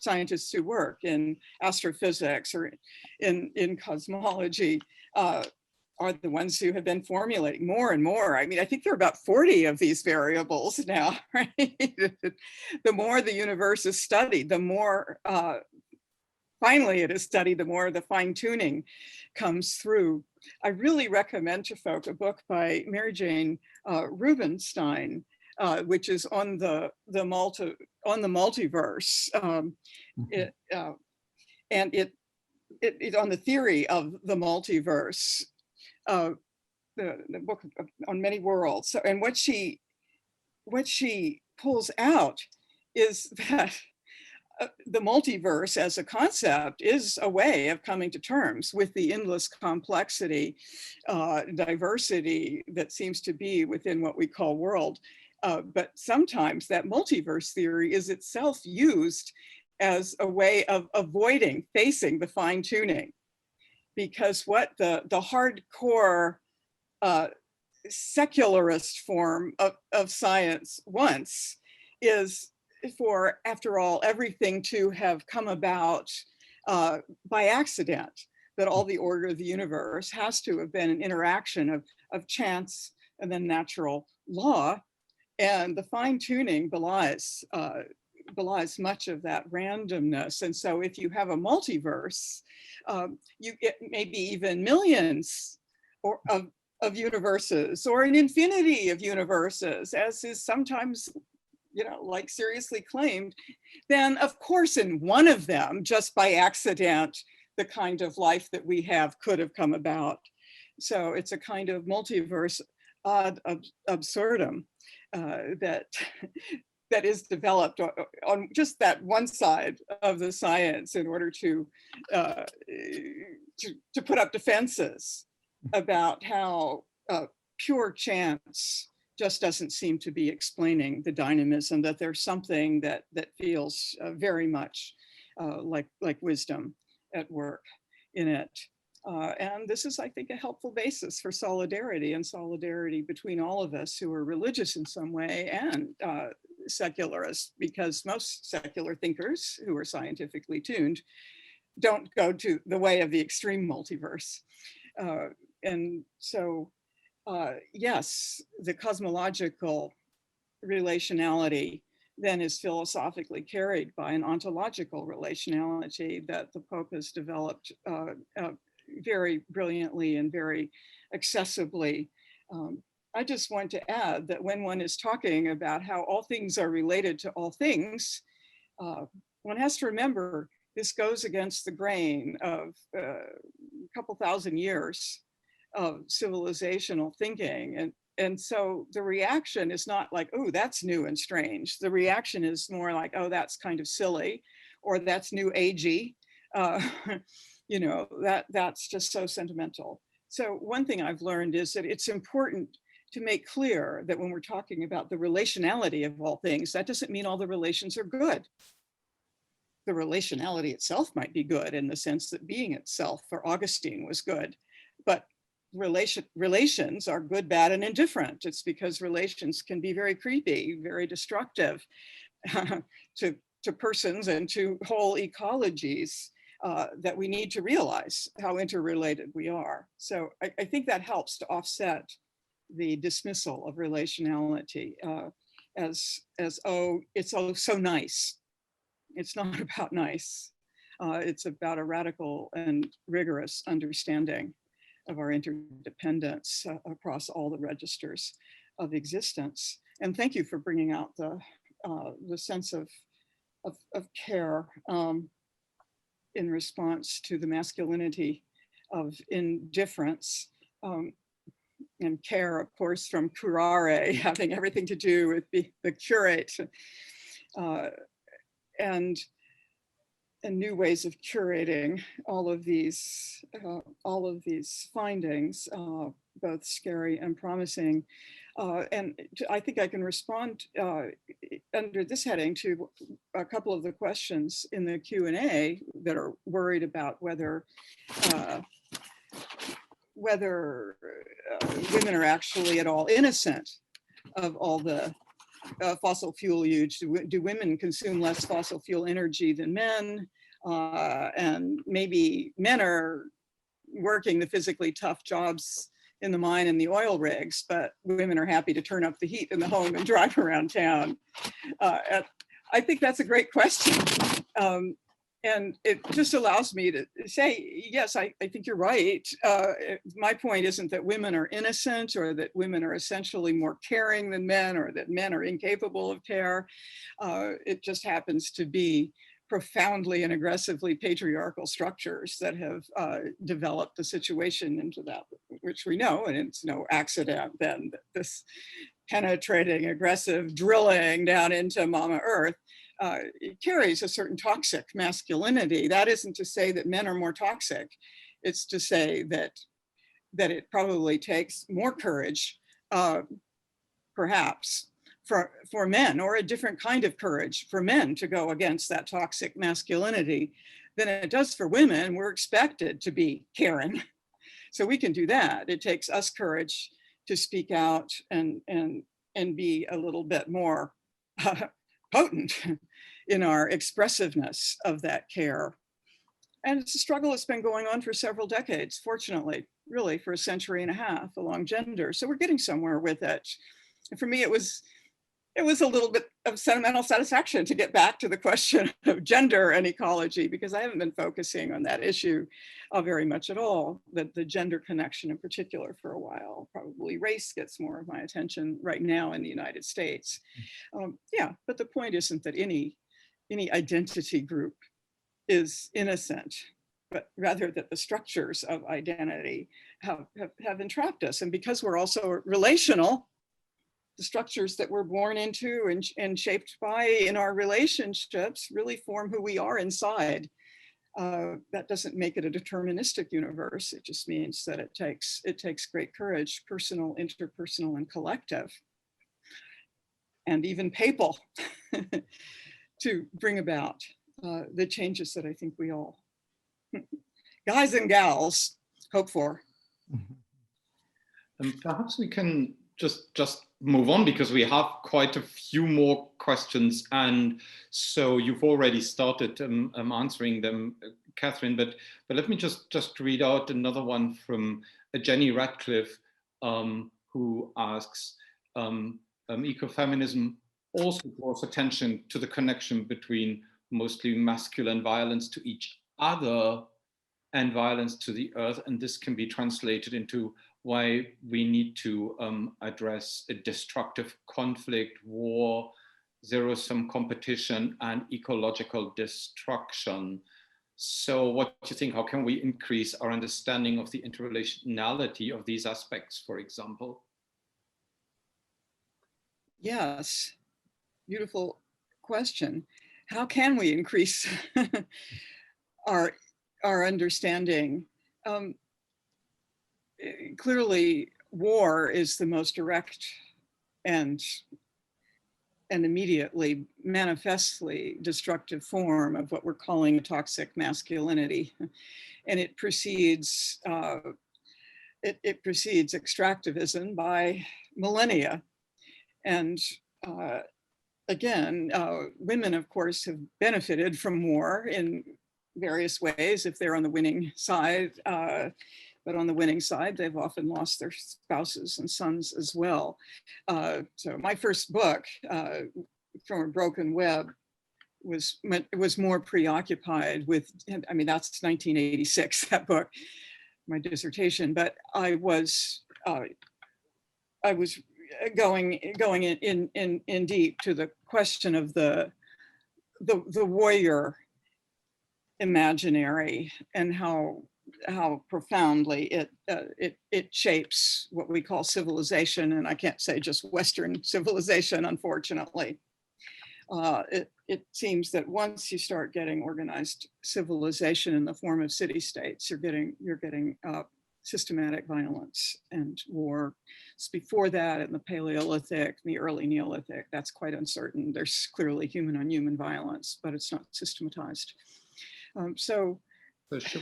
Speaker 3: scientists who work in astrophysics or in cosmology are the ones who have been formulating more and more. I mean, I think there are about 40 of these variables now, right? The more the universe is studied, the more finally it is studied, the more the fine tuning comes through. I really recommend to folk a book by Mary Jane Rubenstein, which is on the multiverse, and it on the theory of the multiverse, the book on many worlds. So, and what she pulls out is that the multiverse as a concept is a way of coming to terms with the endless complexity, diversity that seems to be within what we call world. But sometimes that multiverse theory is itself used as a way of avoiding facing the fine tuning, because what the hardcore secularist form of science wants is for, after all, everything to have come about by accident, that all the order of the universe has to have been an interaction of chance and then natural law. And the fine tuning belies much of that randomness. And so if you have a multiverse, you get maybe even millions of universes, or an infinity of universes, as is sometimes, like seriously claimed, then of course in one of them, just by accident, the kind of life that we have could have come about. So it's a kind of multiverse ad absurdum that is developed on just that one side of the science in order to put up defenses about how pure chance just doesn't seem to be explaining the dynamism, that there's something that feels very much like wisdom at work in it. And this is, I think, a helpful basis for solidarity and solidarity between all of us who are religious in some way and secularists, because most secular thinkers who are scientifically tuned don't go to the way of the extreme multiverse. And so, yes, the cosmological relationality then is philosophically carried by an ontological relationality that the Pope has developed very brilliantly and very accessibly. I just want to add that when one is talking about how all things are related to all things, one has to remember this goes against the grain of a couple thousand years of civilizational thinking. And so the reaction is not like, oh, that's new and strange. The reaction is more like, oh, that's kind of silly, or that's new agey. You know, that's just so sentimental. So one thing I've learned is that it's important to make clear that when we're talking about the relationality of all things, that doesn't mean all the relations are good. The relationality itself might be good in the sense that being itself for Augustine was good, but relations are good, bad, and indifferent. It's because relations can be very creepy, very destructive to persons and to whole ecologies, that we need to realize how interrelated we are. So I think that helps to offset the dismissal of relationality as oh, it's oh so nice. It's not about nice. It's about a radical and rigorous understanding of our interdependence across all the registers of existence. And thank you for bringing out the sense of care in response to the masculinity of indifference. And care, of course, from curare, having everything to do with the curate, and new ways of curating all of these findings, both scary and promising. And I think I can respond under this heading to a couple of the questions in the Q&A that are worried about whether women are actually at all innocent of all the fossil fuel use. Do women consume less fossil fuel energy than men? And maybe men are working the physically tough jobs in the mine and the oil rigs, but women are happy to turn up the heat in the home and drive around town. I think that's a great question. And it just allows me to say, yes, I think you're right. My point isn't that women are innocent or that women are essentially more caring than men or that men are incapable of care. It just happens to be profoundly and aggressively patriarchal structures that have developed the situation into that, which we know, and it's no accident then that this penetrating, aggressive drilling down into Mama Earth it carries a certain toxic masculinity. That isn't to say that men are more toxic. It's to say that it probably takes more courage, perhaps, for men, or a different kind of courage for men to go against that toxic masculinity than it does for women. We're expected to be caring. So we can do that. It takes us courage to speak out and be a little bit more potent in our expressiveness of that care. And it's a struggle that's been going on for several decades, fortunately, really for a century and a half along gender. So we're getting somewhere with it. And for me, it was a little bit of sentimental satisfaction to get back to the question of gender and ecology, because I haven't been focusing on that issue very much at all, the gender connection in particular for a while. Probably race gets more of my attention right now in the United States. Yeah, but the point isn't that any identity group is innocent, but rather that the structures of identity have entrapped us. And because we're also relational, the structures that we're born into and shaped by in our relationships really form who we are inside. That doesn't make it a deterministic universe. It just means that it takes great courage, personal, interpersonal, and collective, and even papal, to bring about the changes that I think we all, guys and gals, hope for.
Speaker 2: Perhaps we can just move on, because we have quite a few more questions, and so you've already started answering them, Catherine. But let me just read out another one from Jenny Radcliffe, who asks, ecofeminism also draws attention to the connection between mostly masculine violence to each other and violence to the earth, and this can be translated into why we need to address a destructive conflict, war, zero-sum competition, and ecological destruction. So what do you think? How can we increase our understanding of the interrelationality of these aspects, for example?
Speaker 3: Yes, beautiful question. How can we increase our understanding? Clearly, war is the most direct and immediately manifestly destructive form of what we're calling a toxic masculinity, and it precedes extractivism by millennia. And again, women, of course, have benefited from war in various ways if they're on the winning side. But on the winning side, they've often lost their spouses and sons as well. So my first book, From a Broken Web, was more preoccupied with, I mean, that's 1986, that book, my dissertation, but I was going in deep to the question of the warrior imaginary, and how profoundly it shapes what we call civilization. And I can't say just Western civilization, unfortunately. It seems that once you start getting organized civilization in the form of city-states, you're getting systematic violence and war. It's before that, in the Paleolithic, the early Neolithic, that's quite uncertain. There's clearly human-on-human violence, but it's not systematized. So it's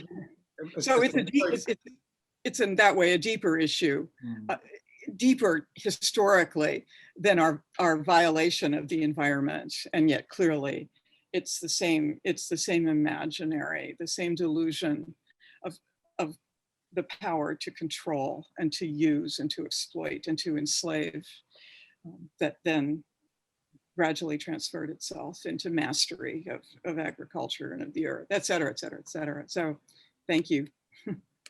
Speaker 3: in that way a deeper issue, deeper historically than our violation of the environment, and yet clearly it's the same imaginary, the same delusion of the power to control and to use and to exploit and to enslave, that then gradually transferred itself into mastery of agriculture and of the earth, et cetera, et cetera, et cetera. So thank you.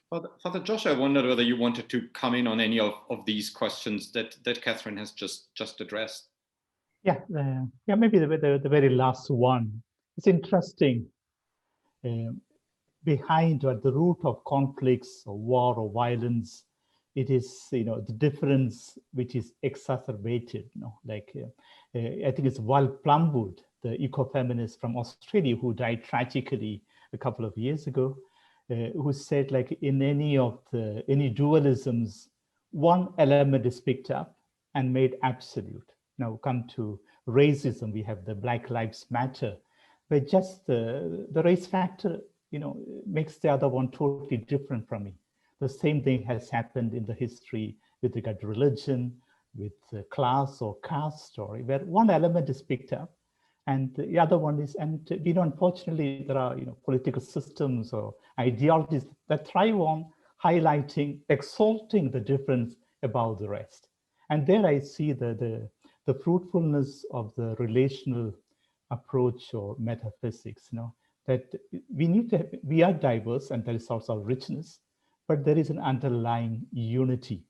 Speaker 2: Father Josh, I wondered whether you wanted to come in on any of these questions that Catherine has just addressed.
Speaker 4: Yeah, maybe the very last one. It's interesting. Behind or at the root of conflicts or war or violence, it is the difference which is exacerbated. Like I think it's Val Plumwood, the ecofeminist from Australia, who died tragically a couple of years ago, who said, like, in any dualisms, one element is picked up and made absolute. Now come to racism, we have the Black Lives Matter, but just the race factor, makes the other one totally different from me. The same thing has happened in the history with regard to religion, with class or caste story, where one element is picked up and the other one is, and unfortunately, there are political systems or ideologies that thrive on highlighting, exalting the difference above the rest. And there I see the fruitfulness of the relational approach or metaphysics, that we are diverse and there is also richness, but there is an underlying unity.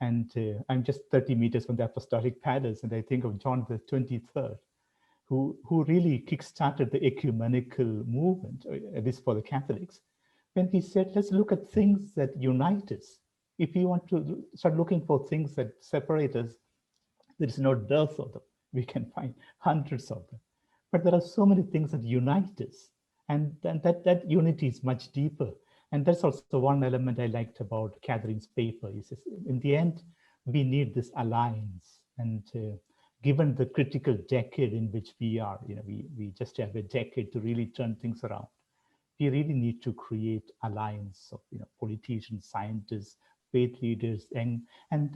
Speaker 4: And I'm just 30 meters from the Apostolic Palace, and I think of John the 23rd, who really kickstarted the ecumenical movement, at least for the Catholics, when he said, let's look at things that unite us. If you want to start looking for things that separate us, there is no dearth of them. We can find hundreds of them. But there are so many things that unite us. And that unity is much deeper. And that's also one element I liked about Catherine's paper. Is in the end, we need this alliance. And given the critical decade in which we are, we just have a decade to really turn things around. we really need to create alliance of politicians, scientists, faith leaders, and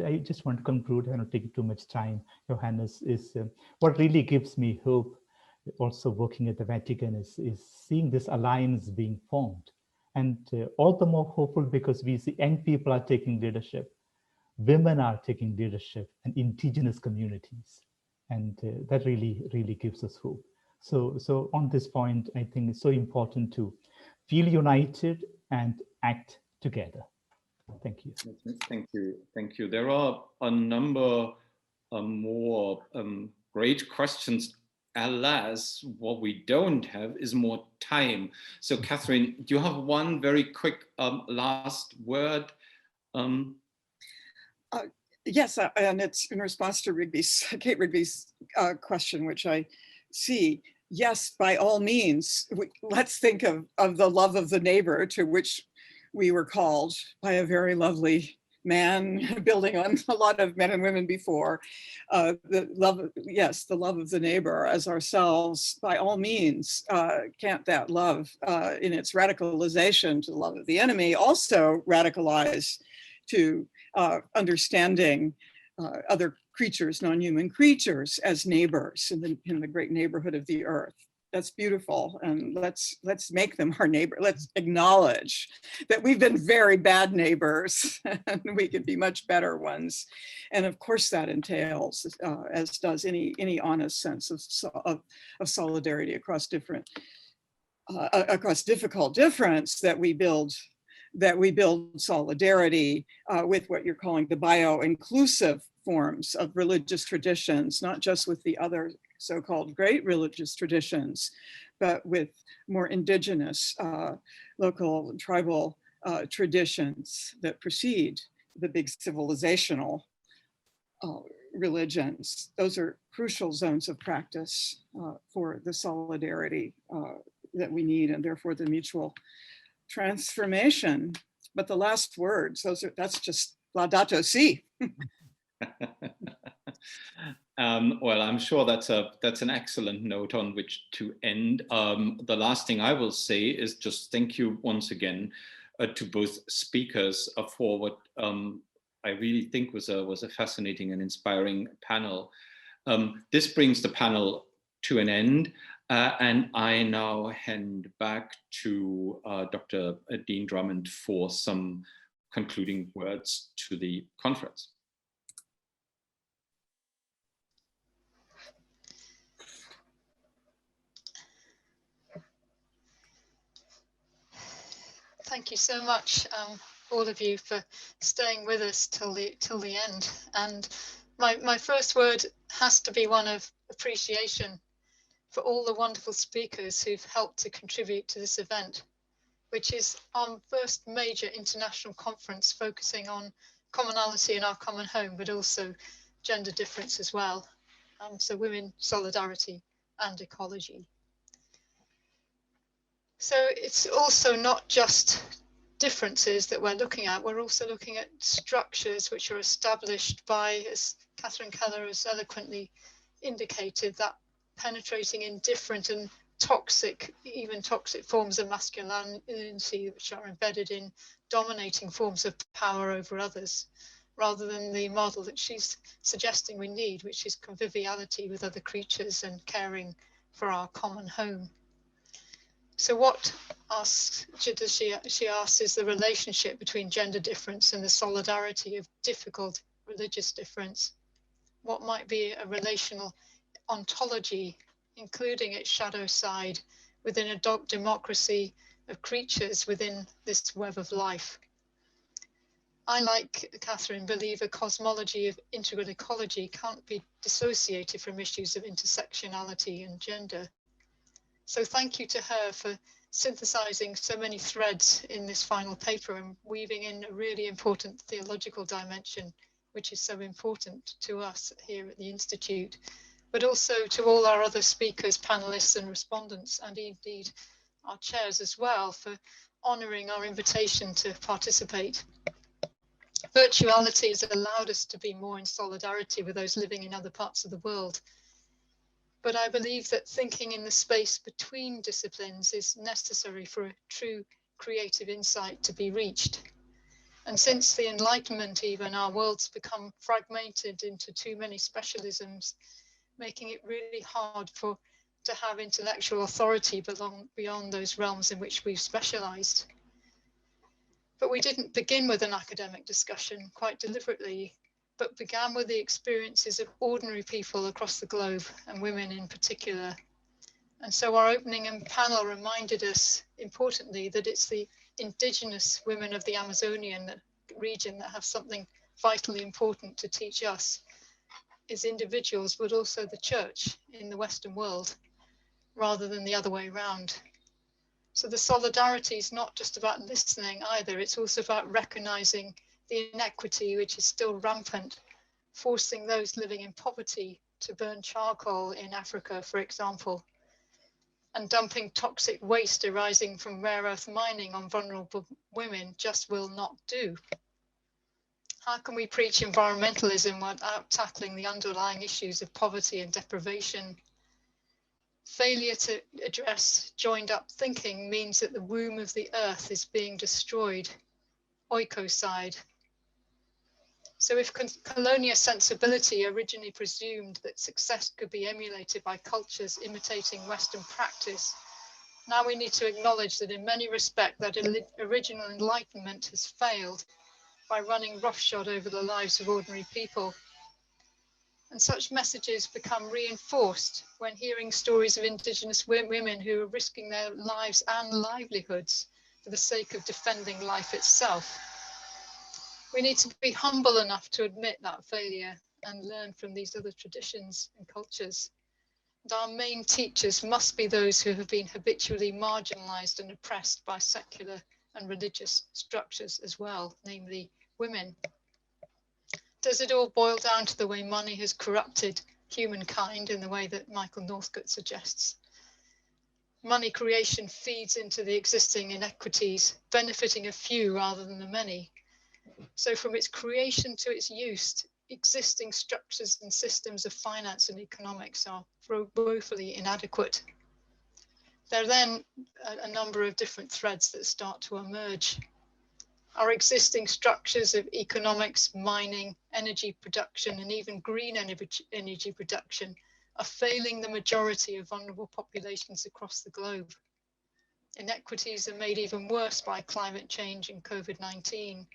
Speaker 4: I just want to conclude. I don't take too much time. Johannes, is what really gives me hope. Also working at the Vatican is seeing this alliance being formed, and all the more hopeful because we see young people are taking leadership, women are taking leadership, and indigenous communities, and that really gives us hope. So on this point, I think it's so important to feel united and act together. Thank you.
Speaker 2: Thank you. There are a number more great questions. Alas, what we don't have is more time. So Catherine, do you have one very quick last word?
Speaker 3: Yes, and it's in response to Kate Rigby's question, which I see. Yes, by all means, let's think of the love of the neighbor, to which we were called by a very lovely man, building on a lot of men and women before. The love of the neighbor as ourselves. By all means, can't that love in its radicalization to the love of the enemy also radicalize to understanding other creatures, non-human creatures, as neighbors in the great neighborhood of the earth. That's beautiful, and let's make them our neighbor. Let's acknowledge that we've been very bad neighbors, and we could be much better ones. And of course, that entails, as does any honest sense of solidarity across difficult difference, that we build solidarity with what you're calling the bio-inclusive forms of religious traditions, not just with the other so-called great religious traditions, but with more indigenous, local and tribal traditions that precede the big civilizational religions. Those are crucial zones of practice for the solidarity that we need, and therefore the mutual transformation. But the last words, that's just Laudato Si.
Speaker 2: Well, I'm sure that's an excellent note on which to end. The last thing I will say is just thank you once again to both speakers for what I really think was a fascinating and inspiring panel. This brings the panel to an end, and I now hand back to Dr. Deane-Drummond for some concluding words to the conference.
Speaker 1: Thank you so much, all of you, for staying with us till the end. And my first word has to be one of appreciation for all the wonderful speakers who've helped to contribute to this event, which is our first major international conference focusing on commonality in our common home, but also gender difference as well. So women, solidarity, and ecology. So it's also not just differences that we're looking at, we're also looking at structures which are established by, as Catherine Keller has eloquently indicated, that penetrating in different and toxic, even toxic forms of masculinity, which are embedded in dominating forms of power over others, rather than the model that she's suggesting we need, which is conviviality with other creatures and caring for our common home. So what she asks is the relationship between gender difference and the solidarity of difficult religious difference. What might be a relational ontology, including its shadow side, within a democracy of creatures within this web of life? I, like Catherine, believe a cosmology of integral ecology can't be dissociated from issues of intersectionality and gender. So thank you to her for synthesizing so many threads in this final paper and weaving in a really important theological dimension, which is so important to us here at the Institute, but also to all our other speakers, panelists and respondents, and indeed our chairs as well, for honoring our invitation to participate. Virtuality has allowed us to be more in solidarity with those living in other parts of the world. but I believe that thinking in the space between disciplines is necessary for a true creative insight to be reached. And since the Enlightenment even, our world's become fragmented into too many specialisms, making it really hard to have intellectual authority beyond those realms in which we've specialized. But we didn't begin with an academic discussion quite deliberately, but began with the experiences of ordinary people across the globe, and women in particular. And so our opening and panel reminded us, importantly, that it's the indigenous women of the Amazonian region that have something vitally important to teach us as individuals, but also the church in the Western world, rather than the other way around. So the solidarity is not just about listening either, it's also about recognizing the inequity which is still rampant, forcing those living in poverty to burn charcoal in Africa, for example, and dumping toxic waste arising from rare earth mining on vulnerable women just will not do. How can we preach environmentalism without tackling the underlying issues of poverty and deprivation? Failure to address joined up thinking means that the womb of the earth is being destroyed, oikocide. So if colonial sensibility originally presumed that success could be emulated by cultures imitating Western practice, now we need to acknowledge that in many respects that original enlightenment has failed by running roughshod over the lives of ordinary people. And such messages become reinforced when hearing stories of indigenous women who are risking their lives and livelihoods for the sake of defending life itself. We need to be humble enough to admit that failure and learn from these other traditions and cultures. And our main teachers must be those who have been habitually marginalized and oppressed by secular and religious structures as well, namely women. Does it all boil down to the way money has corrupted humankind in the way that Michael Northcote suggests? Money creation feeds into the existing inequities, benefiting a few rather than the many. So from its creation to its use, existing structures and systems of finance and economics are woefully inadequate. There are then a number of different threads that start to emerge. Our existing structures of economics, mining, energy production, and even green energy production are failing the majority of vulnerable populations across the globe. Inequities are made even worse by climate change and COVID-19.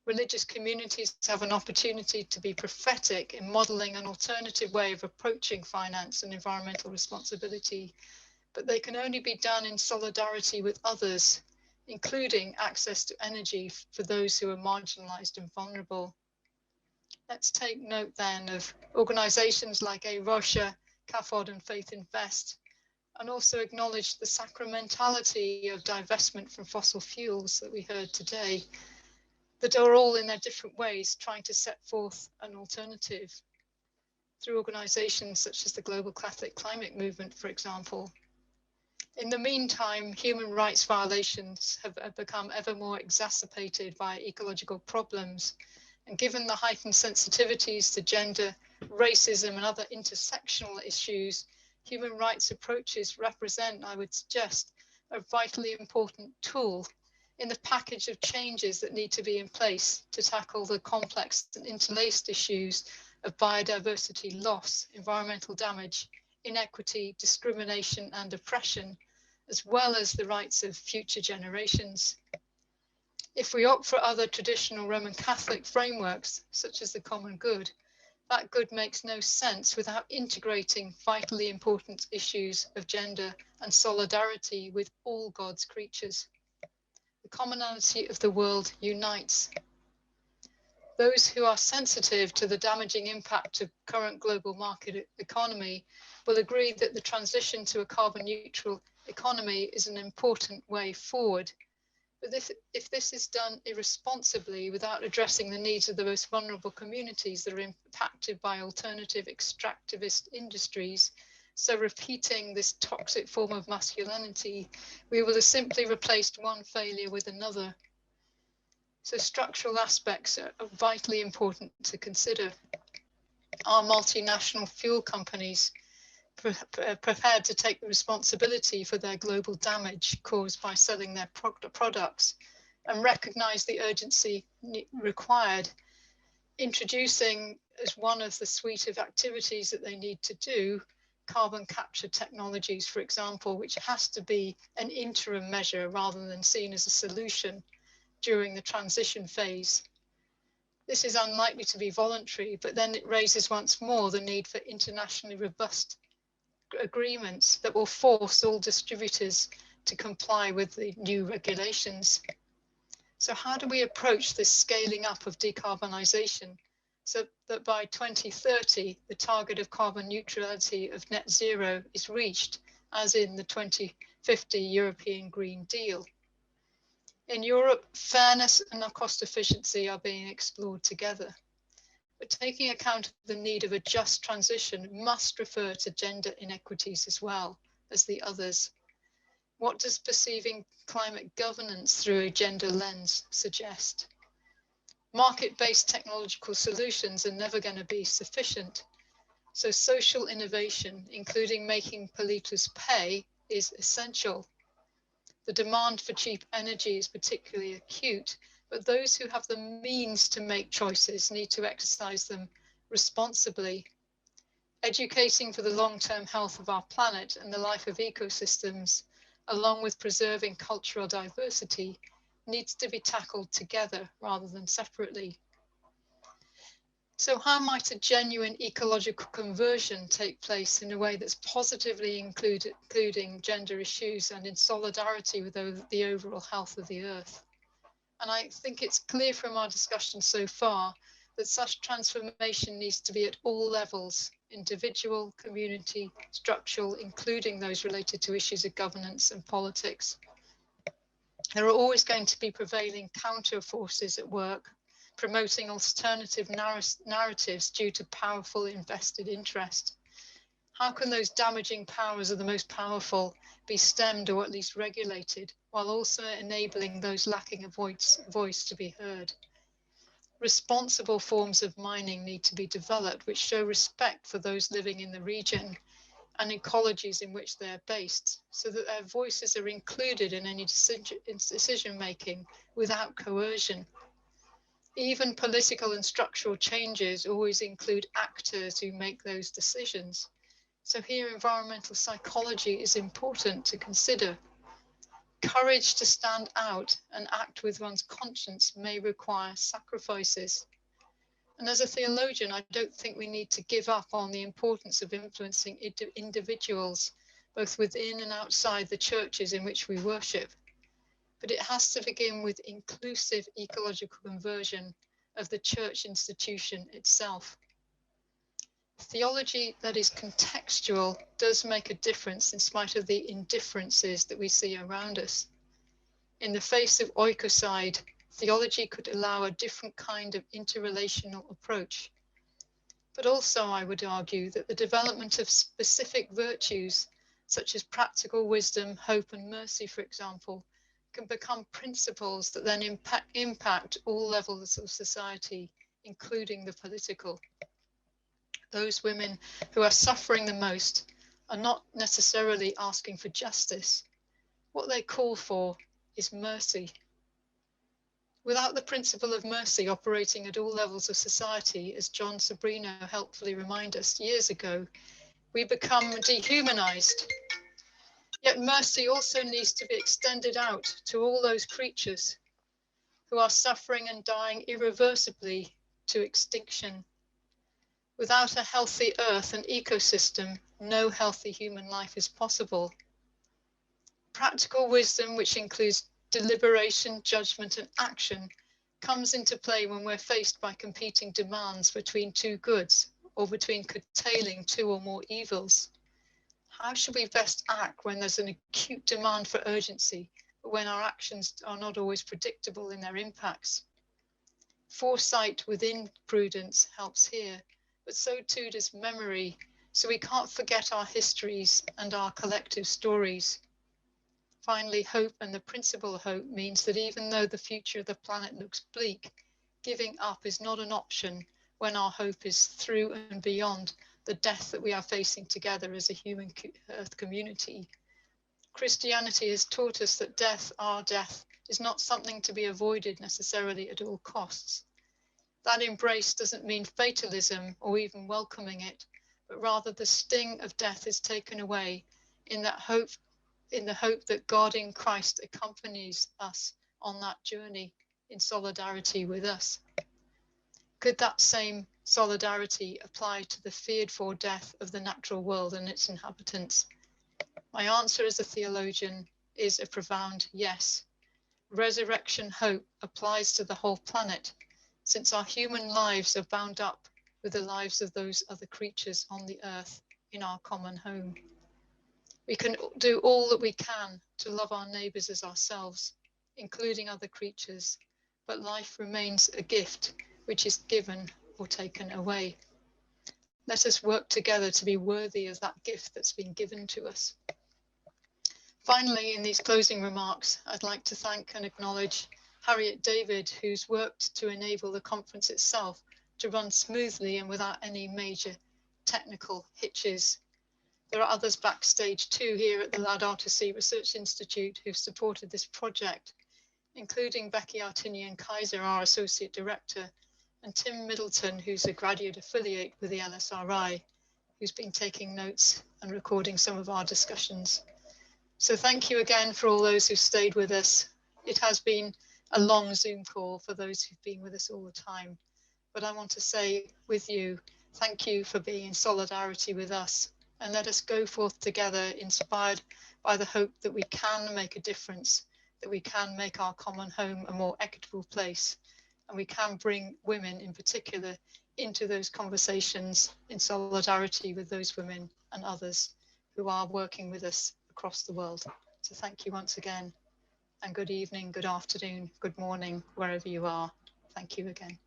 Speaker 1: Religious communities have an opportunity to be prophetic in modeling an alternative way of approaching finance and environmental responsibility, but they can only be done in solidarity with others, including access to energy for those who are marginalized and vulnerable. Let's take note then of organizations like A Rocha, CAFOD and Faith Invest, and also acknowledge the sacramentality of divestment from fossil fuels that we heard today, that are all in their different ways trying to set forth an alternative through organizations such as the Global Catholic Climate Movement, for example. In the meantime, human rights violations have become ever more exacerbated by ecological problems. And given the heightened sensitivities to gender, racism, and other intersectional issues, human rights approaches represent, I would suggest, a vitally important tool in the package of changes that need to be in place to tackle the complex and interlaced issues of biodiversity loss, environmental damage, inequity, discrimination, and oppression, as well as the rights of future generations. If we opt for other traditional Roman Catholic frameworks, such as the common good, that good makes no sense without integrating vitally important issues of gender and solidarity with all God's creatures. The commonality of the world unites. Those who are sensitive to the damaging impact of current global market economy will agree that the transition to a carbon neutral economy is an important way forward. But if this is done irresponsibly without addressing the needs of the most vulnerable communities that are impacted by alternative extractivist industries, so repeating this toxic form of masculinity, we will have simply replaced one failure with another. So structural aspects are vitally important to consider. Our multinational fuel companies prepared to take the responsibility for their global damage caused by selling their products, and recognize the urgency required, introducing as one of the suite of activities that they need to do, carbon capture technologies, for example, which has to be an interim measure rather than seen as a solution during the transition phase. This is unlikely to be voluntary, but then it raises once more the need for internationally robust agreements that will force all distributors to comply with the new regulations. So how do we approach this scaling up of decarbonisation so that by 2030, the target of carbon neutrality of net zero is reached, as in the 2050 European Green Deal? In Europe, fairness and cost efficiency are being explored together. But taking account of the need of a just transition must refer to gender inequities as well as the others. What does perceiving climate governance through a gender lens suggest? Market-based technological solutions are never going to be sufficient. So social innovation, including making polluters pay, is essential. The demand for cheap energy is particularly acute, but those who have the means to make choices need to exercise them responsibly. Educating for the long-term health of our planet and the life of ecosystems, along with preserving cultural diversity, needs to be tackled together rather than separately. So how might a genuine ecological conversion take place in a way that's positively including gender issues and in solidarity with the overall health of the Earth? And I think it's clear from our discussion so far that such transformation needs to be at all levels: individual, community, structural, including those related to issues of governance and politics. There are always going to be prevailing counter forces at work, promoting alternative narratives due to powerful invested interest. How can those damaging powers of the most powerful be stemmed or at least regulated, while also enabling those lacking a voice to be heard? Responsible forms of mining need to be developed which show respect for those living in the region and ecologies in which they're based, so that their voices are included in any decision making without coercion. Even political and structural changes always include actors who make those decisions. So here environmental psychology is important to consider. Courage to stand out and act with one's conscience may require sacrifices. And as a theologian, I don't think we need to give up on the importance of influencing individuals, both within and outside the churches in which we worship. But it has to begin with inclusive ecological conversion of the church institution itself. Theology that is contextual does make a difference in spite of the indifferences that we see around us. In the face of oikocide, theology could allow a different kind of interrelational approach. But also, I would argue that the development of specific virtues, such as practical wisdom, hope, and mercy, for example, can become principles that then impact all levels of society, including the political. Those women who are suffering the most are not necessarily asking for justice. What they call for is mercy. Without the principle of mercy operating at all levels of society, as John Sobrino helpfully reminded us years ago, we become dehumanized. Yet mercy also needs to be extended out to all those creatures who are suffering and dying irreversibly to extinction. Without a healthy earth and ecosystem, no healthy human life is possible. Practical wisdom, which includes deliberation, judgment, and action, comes into play when we're faced by competing demands between two goods or between curtailing two or more evils. How should we best act when there's an acute demand for urgency, but when our actions are not always predictable in their impacts? Foresight within prudence helps here, but so too does memory, so we can't forget our histories and our collective stories. Finally, hope and the principle of hope means that even though the future of the planet looks bleak, giving up is not an option when our hope is through and beyond the death that we are facing together as a human earth community. Christianity has taught us that death, our death, is not something to be avoided necessarily at all costs. That embrace doesn't mean fatalism or even welcoming it, but rather the sting of death is taken away in the hope that God in Christ accompanies us on that journey in solidarity with us. Could that same solidarity apply to the feared for death of the natural world and its inhabitants? My answer as a theologian is a profound yes. Resurrection hope applies to the whole planet, since our human lives are bound up with the lives of those other creatures on the earth in our common home. We can do all that we can to love our neighbours as ourselves, including other creatures, but life remains a gift which is given or taken away. Let us work together to be worthy of that gift that's been given to us. Finally, in these closing remarks, I'd like to thank and acknowledge Harriet David, who's worked to enable the conference itself to run smoothly and without any major technical hitches. There are others backstage too here at the Laudato Research Institute who've supported this project, including Becky Artinian-Kaiser, our Associate Director, and Tim Middleton, who's a graduate affiliate with the LSRI, who's been taking notes and recording some of our discussions. So thank you again for all those who stayed with us. It has been a long Zoom call for those who've been with us all the time. But I want to say with you, thank you for being in solidarity with us, and let us go forth together inspired by the hope that we can make a difference, that we can make our common home a more equitable place, and we can bring women in particular into those conversations in solidarity with those women and others who are working with us across the world. So thank you once again, and good evening, good afternoon, good morning, wherever you are. Thank you again.